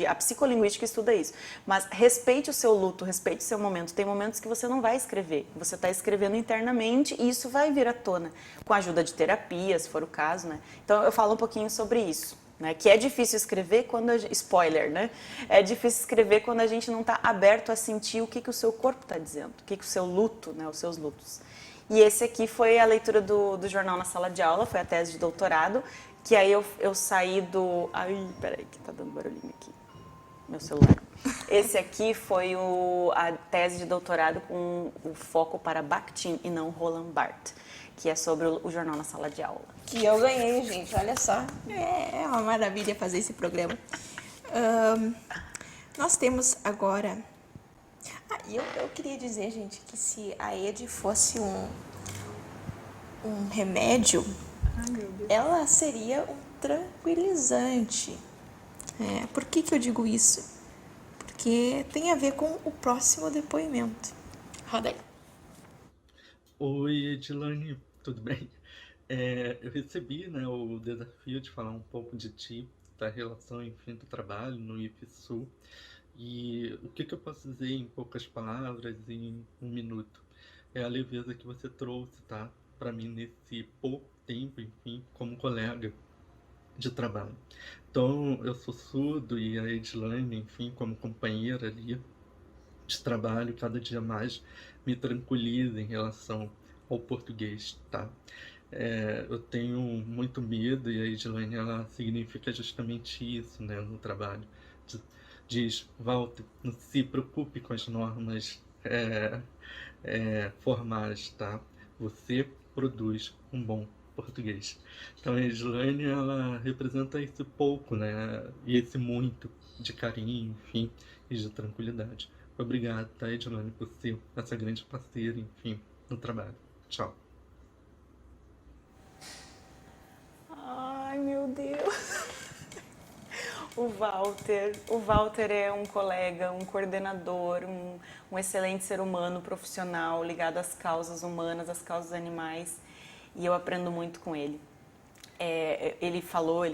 a psicolinguística estuda isso. Mas respeite o seu luto, respeite o seu momento. Tem momentos que você não vai escrever, você está escrevendo internamente e isso vai vir à tona, com a ajuda de terapia, se for o caso, né? Então, eu falo um pouquinho sobre isso. Né, que é difícil escrever quando... Spoiler, né? É difícil escrever quando a gente não está aberto a sentir o que o seu corpo está dizendo, o que o seu luto, né, os seus lutos. E esse aqui foi a leitura do jornal na sala de aula, foi a tese de doutorado, que aí eu saí do... Ai, peraí, que tá dando barulhinho aqui. Meu celular. Esse aqui foi a tese de doutorado com o foco para Bakhtin e não Roland Barthes, que é sobre o jornal na sala de aula. Que eu ganhei, gente, olha só. É uma maravilha fazer esse programa. Nós temos agora... eu queria dizer, gente, que se a ED fosse um remédio, ela seria um tranquilizante. Por que eu digo isso? Porque tem a ver com o próximo depoimento. Roda aí. Oi, Edilane, tudo bem? Eu recebi, né, o desafio de falar um pouco de ti, da relação, enfim, do trabalho no IFSU. E o que eu posso dizer em poucas palavras, em um minuto? É a leveza que você trouxe, tá? Para mim, nesse pouco tempo, enfim, como colega de trabalho. Então, eu sou surdo e a Edilane, enfim, como companheira ali de trabalho, cada dia mais me tranquiliza em relação ao português, tá? Eu tenho muito medo e a Edilane, ela significa justamente isso, né, no trabalho. Diz, Walter, não se preocupe com as normas formais, tá? Você produz um bom português. Então a Edilane, ela representa esse pouco, né? E esse muito de carinho, enfim, e de tranquilidade. Obrigado, tá, Edilane, por ser essa grande parceira, enfim, no trabalho. Tchau. Ai, meu Deus. O Walter é um colega, um coordenador, um excelente ser humano, profissional, ligado às causas humanas, às causas animais, e eu aprendo muito com ele. Ele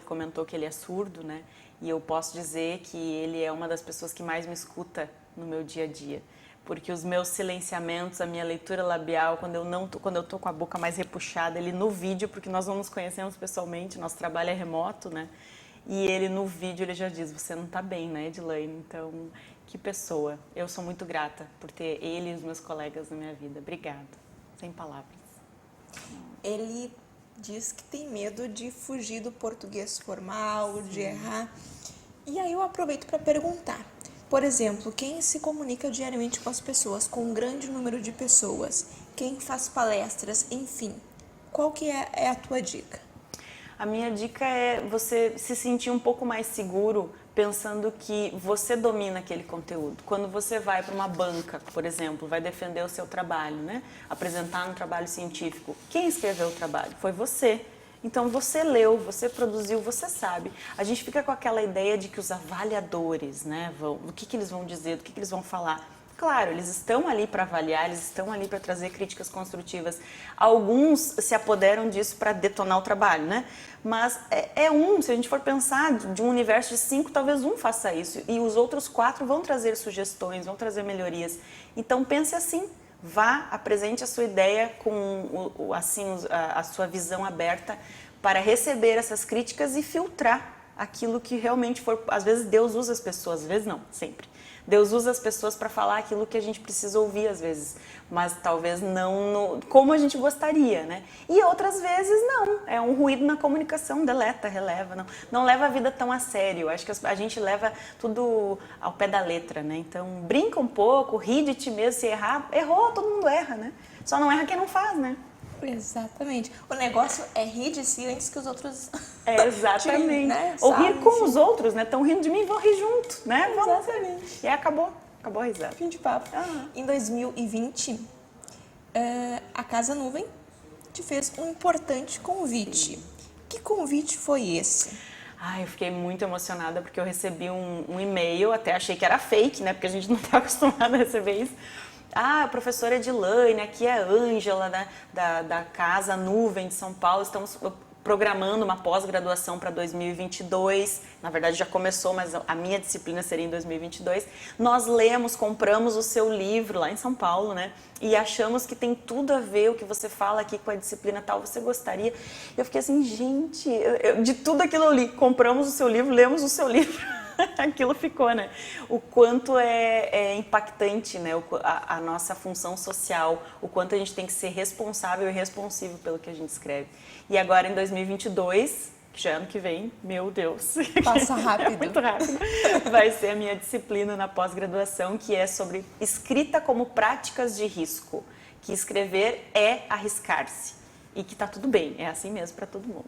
comentou que ele é surdo, né? E eu posso dizer que ele é uma das pessoas que mais me escuta no meu dia a dia. Porque os meus silenciamentos, a minha leitura labial, quando eu tô com a boca mais repuxada, ele no vídeo, porque nós não nos conhecemos pessoalmente, nosso trabalho é remoto, né? E ele no vídeo, ele já diz, você não tá bem, né, Edilane? Então, que pessoa. Eu sou muito grata por ter ele e os meus colegas na minha vida. Obrigada. Sem palavras. Ele diz que tem medo de fugir do português formal, de errar. E aí eu aproveito para perguntar. Por exemplo, quem se comunica diariamente com as pessoas, com um grande número de pessoas, quem faz palestras, enfim, qual que é a tua dica? A minha dica é você se sentir um pouco mais seguro pensando que você domina aquele conteúdo. Quando você vai para uma banca, por exemplo, vai defender o seu trabalho, né? Apresentar um trabalho científico, quem escreveu o trabalho? Foi você. Então você leu, você produziu, você sabe. A gente fica com aquela ideia de que os avaliadores, né, o que eles vão dizer, do que eles vão falar. Claro, eles estão ali para avaliar, eles estão ali para trazer críticas construtivas. Alguns se apoderam disso para detonar o trabalho, né? Mas se a gente for pensar de um universo de 5, talvez um faça isso. E os outros 4 vão trazer sugestões, vão trazer melhorias. Então pense assim, vá, apresente a sua ideia com a sua visão aberta para receber essas críticas e filtrar aquilo que realmente for. Às vezes Deus usa as pessoas, às vezes não, sempre. Deus usa as pessoas para falar aquilo que a gente precisa ouvir às vezes, mas talvez não como a gente gostaria, né? E outras vezes não, é um ruído na comunicação, deleta, releva, não leva a vida tão a sério. Acho que a gente leva tudo ao pé da letra, né? Então brinca um pouco, ri de ti mesmo, se errar, errou, todo mundo erra, né? Só não erra quem não faz, né? Exatamente. O negócio é rir de si antes que os outros... Exatamente. Né? Ou rir com os outros, né? Estão rindo de mim, vão rir junto, né? Exatamente. E acabou a risada. Fim de papo. Em 2020, a Casa Nuvem te fez um importante convite. Que convite foi esse? Eu fiquei muito emocionada porque eu recebi um e-mail, até achei que era fake, né? Porque a gente não está acostumado a receber isso. A professora Edilane, aqui é a Ângela, né, da Casa Nuvem de São Paulo, estamos programando uma pós-graduação para 2022, na verdade já começou, mas a minha disciplina seria em 2022. Nós compramos o seu livro lá em São Paulo, né, e achamos que tem tudo a ver o que você fala aqui com a disciplina tal, você gostaria? Eu fiquei assim, gente, de tudo aquilo eu li, compramos o seu livro, lemos o seu livro. Aquilo ficou, né? O quanto é impactante, né? A nossa função social, o quanto a gente tem que ser responsável e responsivo pelo que a gente escreve. E agora, em 2022, que já é ano que vem, meu Deus. Passa rápido. É muito rápido. Vai ser a minha disciplina na pós-graduação, que é sobre escrita como práticas de risco. Que escrever é arriscar-se. E que tá tudo bem, é assim mesmo para todo mundo.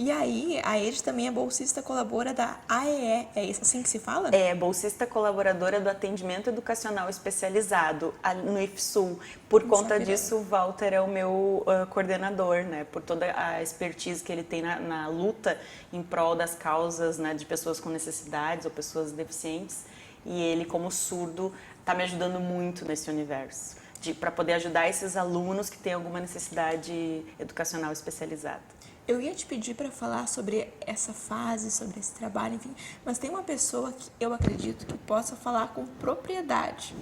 E aí, a Ed também é bolsista colaboradora da AEE, é isso assim que se fala? É, bolsista colaboradora do atendimento educacional especializado no IFSU. Por conta disso, o Walter é o meu coordenador, né? Por toda a expertise que ele tem na luta em prol das causas, né, de pessoas com necessidades ou pessoas deficientes. E ele, como surdo, está me ajudando muito nesse universo, para poder ajudar esses alunos que têm alguma necessidade educacional especializada. Eu ia te pedir para falar sobre essa fase, sobre esse trabalho, enfim, mas tem uma pessoa que eu acredito que possa falar com propriedade.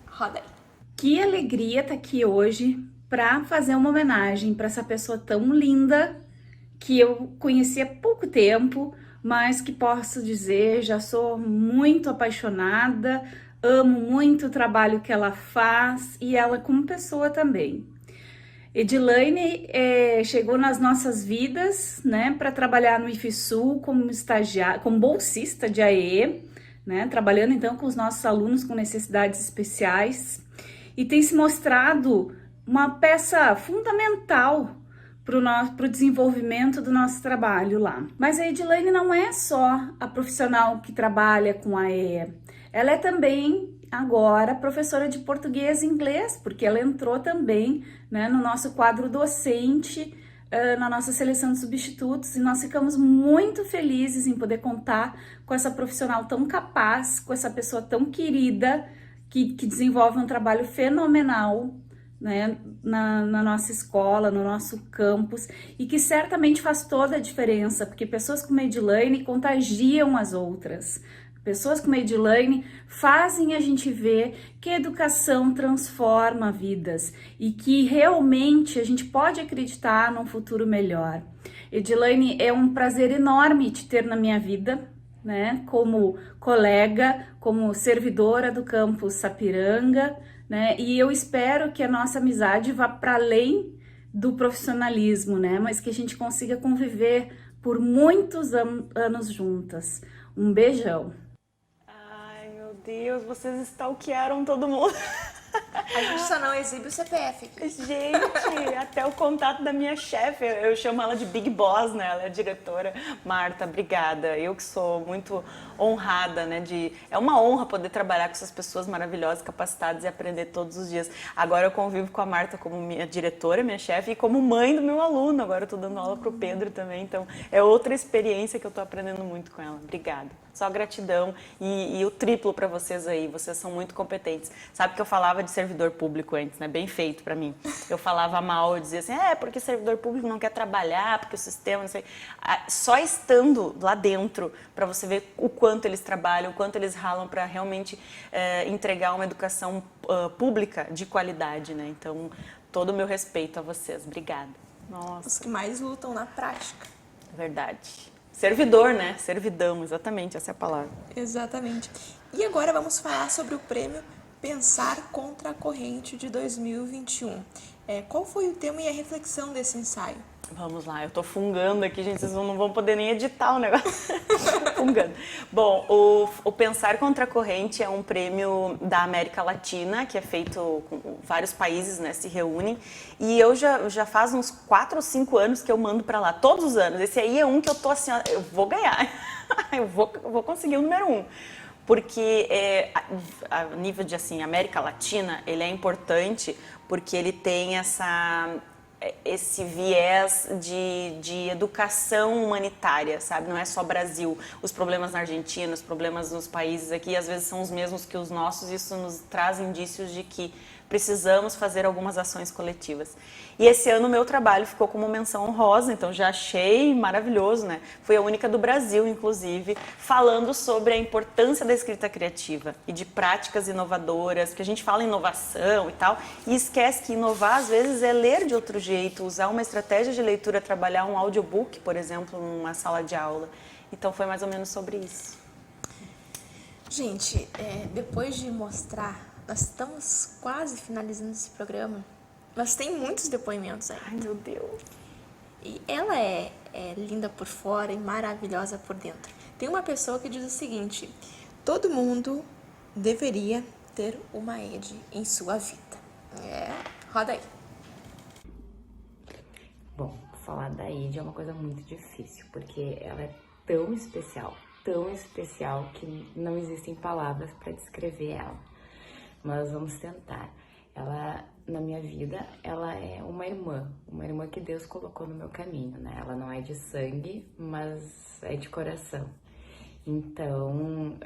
Roda aí. Que alegria estar aqui hoje para fazer uma homenagem para essa pessoa tão linda que eu conheci há pouco tempo, mas que posso dizer, já sou muito apaixonada, amo muito o trabalho que ela faz e ela como pessoa também. Edilaine chegou nas nossas vidas, né, para trabalhar no IFSU como estagiária, como bolsista de AEE, né, trabalhando então com os nossos alunos com necessidades especiais, e tem se mostrado uma peça fundamental para o desenvolvimento do nosso trabalho lá. Mas a Edilaine não é só a profissional que trabalha com a AEE, ela é também agora professora de português e inglês, porque ela entrou também, né, no nosso quadro docente, na nossa seleção de substitutos, e nós ficamos muito felizes em poder contar com essa profissional tão capaz, com essa pessoa tão querida, que desenvolve um trabalho fenomenal, né, na nossa escola, no nosso campus, e que certamente faz toda a diferença, porque pessoas como a Edilaine contagiam as outras. Pessoas como a Edilaine fazem a gente ver que a educação transforma vidas e que realmente a gente pode acreditar num futuro melhor. Edilaine, é um prazer enorme te ter na minha vida, né? Como colega, como servidora do campus Sapiranga, né? E eu espero que a nossa amizade vá para além do profissionalismo, né? Mas que a gente consiga conviver por muitos anos juntas. Um beijão. Meu Deus, vocês stalkearam todo mundo. A gente só não exibe o CPF aqui. Gente, até o contato da minha chefe, eu chamo ela de Big Boss, né? Ela é a diretora. Marta, obrigada. Eu que sou muito honrada, né? É uma honra poder trabalhar com essas pessoas maravilhosas, capacitadas e aprender todos os dias. Agora eu convivo com a Marta como minha diretora, minha chefe, e como mãe do meu aluno. Agora eu tô dando aula pro Pedro também, então é outra experiência que eu tô aprendendo muito com ela. Obrigada. Só gratidão e o triplo para vocês aí, vocês são muito competentes. Sabe que eu falava de servidor público antes, né? Bem feito para mim. Eu falava mal, eu dizia assim, porque servidor público não quer trabalhar, porque o sistema, não sei. Só estando lá dentro para você ver o quanto eles trabalham, o quanto eles ralam para realmente entregar uma educação pública de qualidade, né? Então, todo o meu respeito a vocês. Obrigada. Nossa. Os que mais lutam na prática. Verdade. Servidor, né? Servidão, exatamente, essa é a palavra. Exatamente. E agora vamos falar sobre o prêmio Pensar Contra a Corrente de 2021. Qual foi o tema e a reflexão desse ensaio? Vamos lá, eu tô fungando aqui, gente, vocês não vão poder nem editar o negócio. Fungando. Bom, o Pensar Contra a Corrente é um prêmio da América Latina, que é feito com vários países, né, se reúnem. E eu já faz uns 4 ou 5 anos que eu mando pra lá, todos os anos. Esse aí é um que eu tô assim, ó, eu vou ganhar, eu vou conseguir o número 1. Porque a nível de, assim, América Latina, ele é importante porque ele tem esse viés de educação humanitária, sabe? Não é só Brasil. Os problemas na Argentina, os problemas nos países aqui, às vezes são os mesmos que os nossos. Isso nos traz indícios de que precisamos fazer algumas ações coletivas. E esse ano o meu trabalho ficou como menção honrosa, então já achei maravilhoso, né? Fui a única do Brasil, inclusive, falando sobre a importância da escrita criativa e de práticas inovadoras, que a gente fala em inovação e tal, e esquece que inovar às vezes é ler de outro jeito, usar uma estratégia de leitura, trabalhar um audiobook, por exemplo, numa sala de aula. Então foi mais ou menos sobre isso. Gente, depois de mostrar, nós estamos quase finalizando esse programa, mas tem muitos depoimentos aí. Ai, meu Deus. E ela é é linda por fora e maravilhosa por dentro. Tem uma pessoa que diz o seguinte: todo mundo deveria ter uma Ed em sua vida. Roda aí. Bom, falar da Ed é uma coisa muito difícil, porque ela é tão especial que não existem palavras para descrever ela. Mas vamos tentar. Ela, na minha vida, ela é uma irmã que Deus colocou no meu caminho, né? Ela não é de sangue, mas é de coração. Então,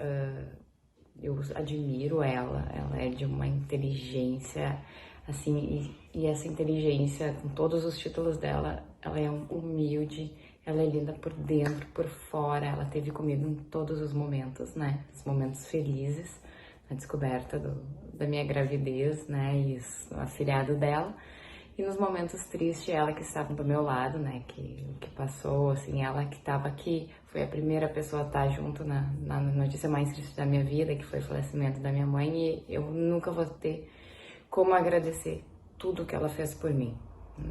eu admiro ela é de uma inteligência, assim, e essa inteligência, com todos os títulos dela, ela é humilde, ela é linda por dentro, por fora, ela esteve comigo em todos os momentos, né? Os momentos felizes, a descoberta da minha gravidez, né? E o afilhado dela. E nos momentos tristes, ela que estava do meu lado, né? Que passou, assim, ela que estava aqui, foi a primeira pessoa a estar junto na notícia mais triste da minha vida, que foi o falecimento da minha mãe. E eu nunca vou ter como agradecer tudo que ela fez por mim.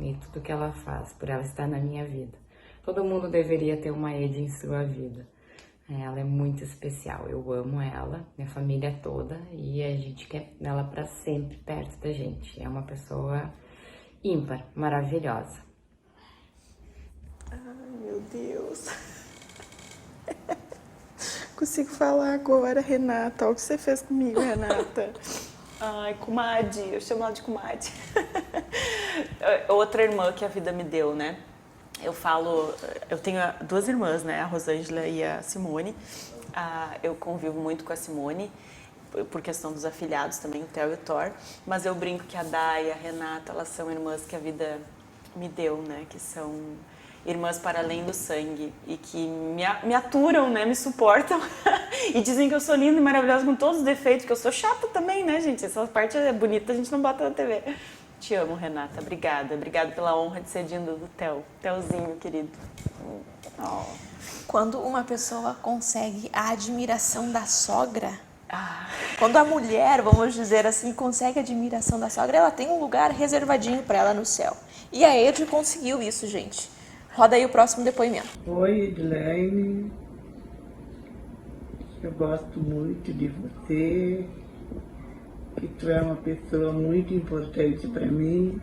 E tudo que ela faz, por ela estar na minha vida. Todo mundo deveria ter uma Ed em sua vida. Ela é muito especial, eu amo ela, minha família toda, e a gente quer ela para sempre perto da gente. É uma pessoa ímpar, maravilhosa. Ai, meu Deus. Consigo falar agora, Renata. Olha o que você fez comigo, Renata. Ai, comadre, eu chamo ela de comadre. Outra irmã que a vida me deu, né? Eu tenho duas irmãs, né? A Rosângela e a Simone. Eu convivo muito com a Simone, por questão dos afilhados também, o Theo e o Thor. Mas eu brinco que a Day e a Renata, elas são irmãs que a vida me deu, né? Que são irmãs para além do sangue e que me aturam, né? Me suportam e dizem que eu sou linda e maravilhosa com todos os defeitos, que eu sou chata também, né, gente? Essa parte é bonita, a gente não bota na TV. Te amo, Renata. Obrigada. Obrigada pela honra de ser dinda do Theo. Theozinho, querido. Oh. Quando uma pessoa consegue a admiração da sogra, quando a mulher, vamos dizer assim, consegue a admiração da sogra, ela tem um lugar reservadinho para ela no céu. E a Ed conseguiu isso, gente. Roda aí o próximo depoimento. Oi, Edilene. Eu gosto muito de você. Que tu é uma pessoa muito importante para mim,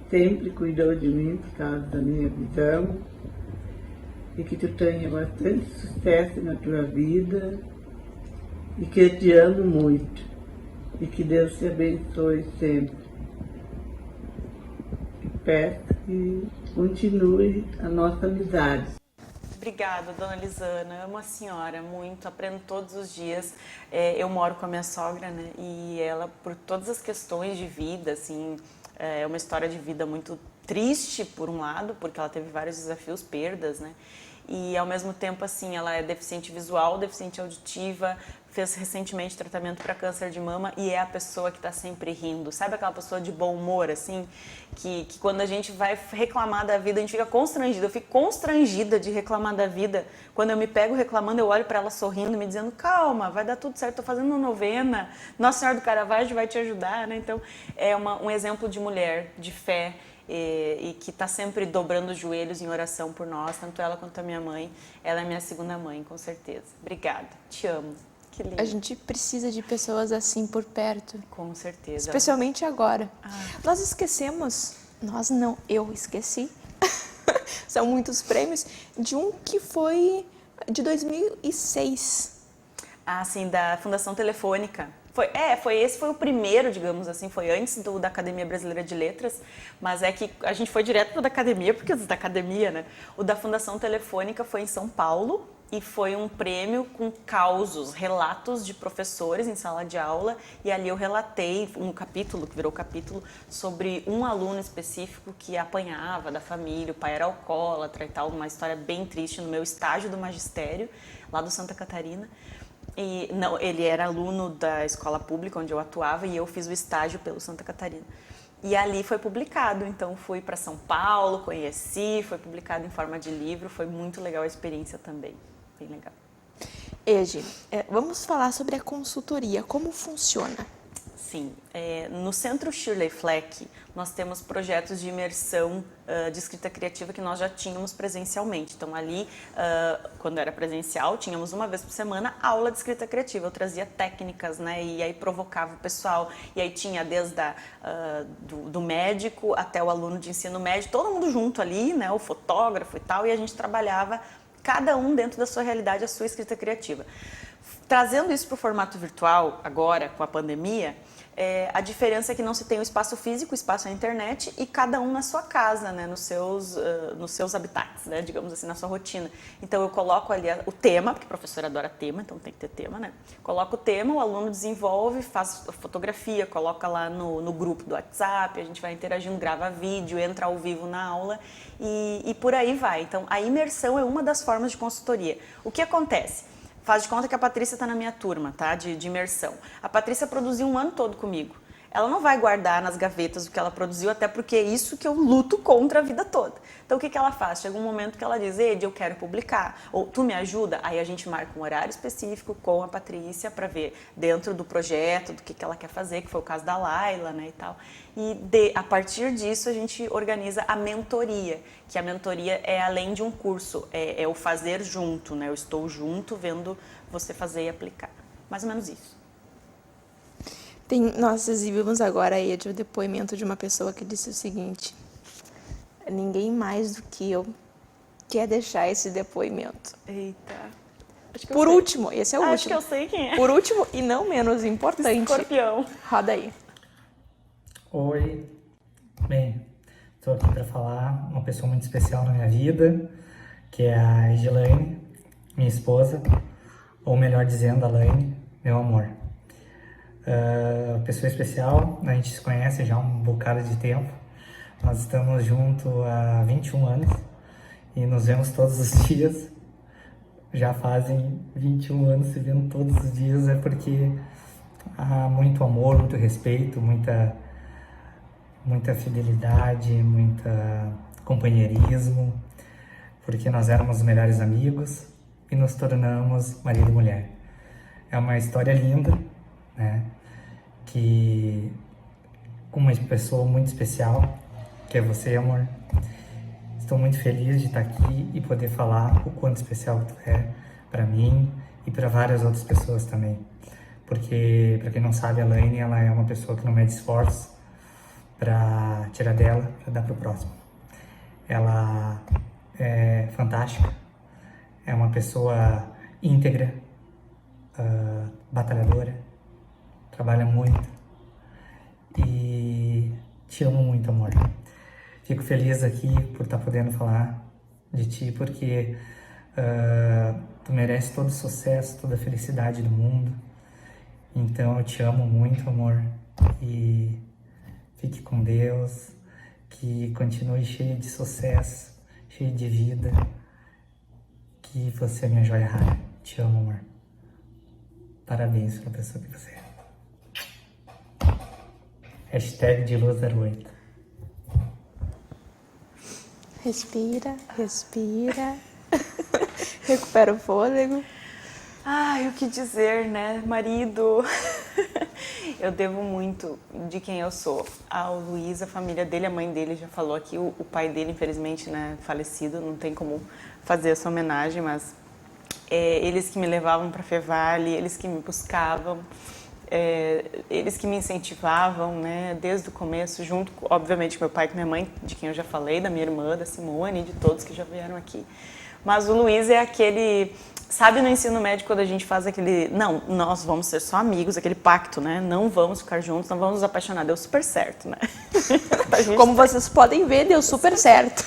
sempre cuidou de mim por causa da minha visão, e que tu tenha bastante sucesso na tua vida, e que eu te amo muito, e que Deus te abençoe sempre. E peço que continue a nossa amizade. Obrigada, dona Lisana. Amo a senhora muito, aprendo todos os dias. Eu moro com a minha sogra, né? E ela, por todas as questões de vida, assim, é uma história de vida muito triste, por um lado, porque ela teve vários desafios, perdas, né? E, ao mesmo tempo, assim, ela é deficiente visual, deficiente auditiva, fez recentemente tratamento para câncer de mama e é a pessoa que está sempre rindo. Sabe aquela pessoa de bom humor, assim? Que quando a gente vai reclamar da vida, a gente fica constrangida. Eu fico constrangida de reclamar da vida. Quando eu me pego reclamando, eu olho para ela sorrindo, me dizendo, calma, vai dar tudo certo, tô fazendo uma novena, Nossa Senhora do Caravaggio vai te ajudar, né? Então, é um exemplo de mulher, de fé, e que está sempre dobrando os joelhos em oração por nós, tanto ela quanto a minha mãe. Ela é minha segunda mãe, com certeza. Obrigada, te amo. Que lindo. A gente precisa de pessoas assim por perto. Com certeza. Especialmente agora. Nós esquecemos, nós não, eu esqueci, são muitos prêmios, de um que foi de 2006. Sim, da Fundação Telefônica. Esse foi o primeiro, digamos assim, foi antes da Academia Brasileira de Letras, mas é que a gente foi direto da academia, porque os da academia, né? O da Fundação Telefônica foi em São Paulo e foi um prêmio com causos, relatos de professores em sala de aula, e ali eu relatei um capítulo, que virou capítulo, sobre um aluno específico que apanhava da família, o pai era alcoólatra e tal, uma história bem triste no meu estágio do magistério, lá do Santa Catarina. E, não, ele era aluno da escola pública onde eu atuava e eu fiz o estágio pelo Santa Catarina. E ali foi publicado, então fui para São Paulo, conheci, foi publicado em forma de livro, foi muito legal a experiência também, bem legal. Egi, vamos falar sobre a consultoria, como funciona? Sim, no Centro Shirley Fleck nós temos projetos de imersão de escrita criativa que nós já tínhamos presencialmente. Então ali, quando era presencial, tínhamos uma vez por semana aula de escrita criativa. Eu trazia técnicas, né, e aí provocava o pessoal. E aí tinha desde do médico até o aluno de ensino médio, todo mundo junto ali, né, o fotógrafo e tal, e a gente trabalhava cada um dentro da sua realidade, a sua escrita criativa. Trazendo isso para o formato virtual, agora, com a pandemia, a diferença é que não se tem o espaço físico, o espaço é a internet, e cada um na sua casa, né, nos seus habitats, né, digamos assim, na sua rotina. Então eu coloco ali o tema, porque o professor adora tema, então tem que ter tema, né? Coloco o tema, o aluno desenvolve, faz fotografia, coloca lá no grupo do WhatsApp, a gente vai interagindo, grava vídeo, entra ao vivo na aula e por aí vai. Então a imersão é uma das formas de consultoria. O que acontece? Faz de conta que a Patrícia está na minha turma, tá? De imersão. A Patrícia produziu um ano todo comigo. Ela não vai guardar nas gavetas o que ela produziu, até porque é isso que eu luto contra a vida toda. Então, o que ela faz? Chega um momento que ela diz, Ed, eu quero publicar, ou tu me ajuda? Aí a gente marca um horário específico com a Patrícia para ver dentro do projeto, do que ela quer fazer, que foi o caso da Laila, né, e tal. E a partir disso a gente organiza a mentoria, que a mentoria é além de um curso, é o fazer junto, né? Eu estou junto vendo você fazer e aplicar. Mais ou menos isso. Nós exibimos agora aí o depoimento de uma pessoa que disse o seguinte: ninguém mais do que eu quer deixar esse depoimento. Eita. Por último, esse é o último. Acho que eu sei quem é. Por último e não menos importante. Escorpião. Roda aí. Oi. Bem, estou aqui para falar uma pessoa muito especial na minha vida, que é a Edilane, minha esposa, ou melhor dizendo, a Laine, meu amor. Pessoa especial, a gente se conhece já há um bocado de tempo. Nós estamos juntos há 21 anos e nos vemos todos os dias. Já fazem 21 anos se vendo todos os dias, é porque há muito amor, muito respeito, muita fidelidade, muita companheirismo, porque nós éramos os melhores amigos e nos tornamos marido e mulher. É uma história linda, né? Que com uma pessoa muito especial, que é você, amor. Estou muito feliz de estar aqui e poder falar o quanto especial tu é para mim e para várias outras pessoas também. Porque, para quem não sabe, a Laine, ela é uma pessoa que não mede esforços para tirar dela, para dar para o próximo. Ela é fantástica, é uma pessoa íntegra, batalhadora, trabalha muito e te amo muito, amor. Fico feliz aqui por estar podendo falar de ti, porque tu merece todo o sucesso, toda a felicidade do mundo. Então eu te amo muito, amor, e fique com Deus, que continue cheio de sucesso, cheio de vida, que você é minha joia rara. Te amo, amor. Parabéns pela pessoa que você é. Hashtag de Luz 08. Respira, respira. Recupera o fôlego. Ai, o que dizer, né? Marido. Eu devo muito de quem eu sou ao Luiz, a família dele, a mãe dele já falou aqui, o pai dele, infelizmente, né, falecido, não tem como fazer essa homenagem, mas eles que me levavam para a Fevale, eles que me buscavam, eles que me incentivavam, né, desde o começo, junto, obviamente, com meu pai e com minha mãe, de quem eu já falei, da minha irmã, da Simone, de todos que já vieram aqui. Mas o Luiz é aquele... Sabe, no ensino médio, quando a gente faz aquele... Não, nós vamos ser só amigos, aquele pacto, né? Não vamos ficar juntos, não vamos nos apaixonar. Deu super certo, né? Como vocês podem ver, deu super certo.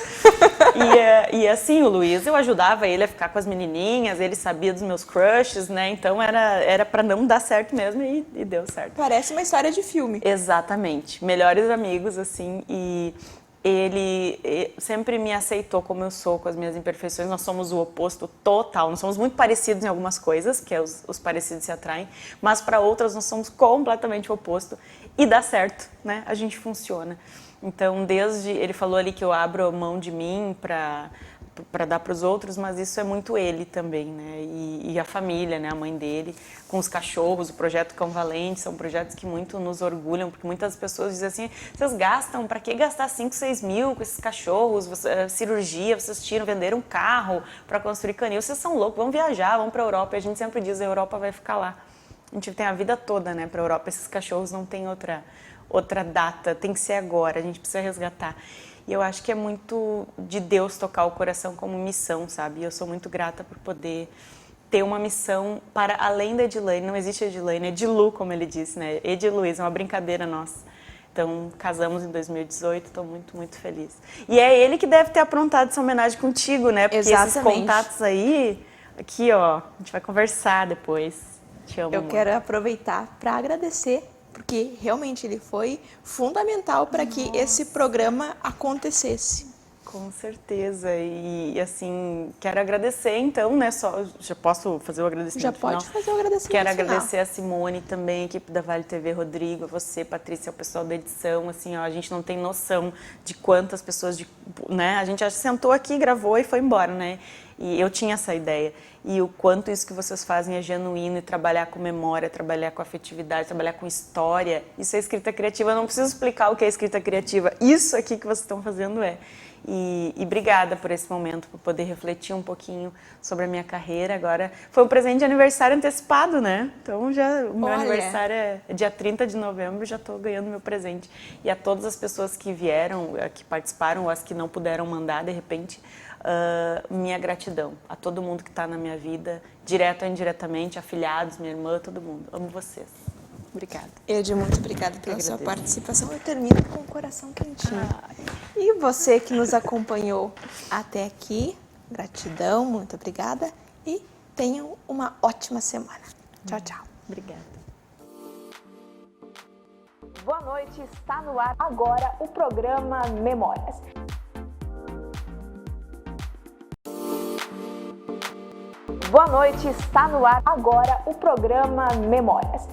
E assim, o Luiz, eu ajudava ele a ficar com as menininhas, ele sabia dos meus crushes, né? Então era pra não dar certo mesmo e deu certo. Parece uma história de filme. Exatamente. Melhores amigos, assim, e... Ele sempre me aceitou como eu sou, com as minhas imperfeições. Nós somos o oposto total. Nós somos muito parecidos em algumas coisas, que os parecidos se atraem, mas para outras nós somos completamente o oposto. E dá certo, né? A gente funciona. Então, ele falou ali que eu abro mão de mim para para dar para os outros, mas isso é muito ele também, né? E a família, né? A mãe dele, com os cachorros, o projeto Cão Valente, são projetos que muito nos orgulham, porque muitas pessoas dizem assim, vocês gastam, para que gastar 5, 6 mil com esses cachorros, cirurgia, vocês venderam um carro para construir canil, vocês são loucos, vão viajar, vão para a Europa, e a gente sempre diz, a Europa vai ficar lá. A gente tem a vida toda, né, para a Europa, esses cachorros não tem outra data, tem que ser agora, a gente precisa resgatar. E eu acho que é muito de Deus tocar o coração como missão, sabe? E eu sou muito grata por poder ter uma missão para além da Edilane. Não existe Edilane, é Edilu, como ele disse, né? Ediluiz, é uma brincadeira nossa. Então, casamos em 2018, estou muito, muito feliz. E é ele que deve ter aprontado essa homenagem contigo, né? Porque esses contatos aí, aqui, ó, a gente vai conversar depois. Te amo, Eu amor. quero aproveitar para agradecer, porque realmente ele foi fundamental para que esse programa acontecesse. Com certeza. E assim, quero agradecer então, né? Já posso fazer o agradecimento Já final? pode fazer o agradecimento Quero final. agradecer a Simone também, a equipe da Vale TV, Rodrigo, a você, Patrícia, o pessoal da edição. Assim, ó, a gente não tem noção de quantas pessoas, né? A gente já sentou aqui, gravou e foi embora, né? E eu tinha essa ideia. E o quanto isso que vocês fazem é genuíno, e trabalhar com memória, trabalhar com afetividade, trabalhar com história. Isso é escrita criativa. Eu não preciso explicar o que é escrita criativa. Isso aqui que vocês estão fazendo é. E obrigada por esse momento, por poder refletir um pouquinho sobre a minha carreira. Agora, foi um presente de aniversário antecipado, né? Então, o meu aniversário é dia 30 de novembro, já estou ganhando meu presente. E a todas as pessoas que vieram, que participaram, ou as que não puderam mandar, de repente, minha gratidão. A todo mundo que está na minha vida, direto ou indiretamente, afilhados, minha irmã, todo mundo. Amo vocês. Obrigada. Ed, muito obrigada pela sua participação. Eu termino com o coração quentinho. E você que nos acompanhou até aqui, gratidão, muito obrigada. E tenham uma ótima semana. Tchau, tchau. Obrigada. Boa noite, está no ar agora o programa Memórias. Boa noite, está no ar agora o programa Memórias.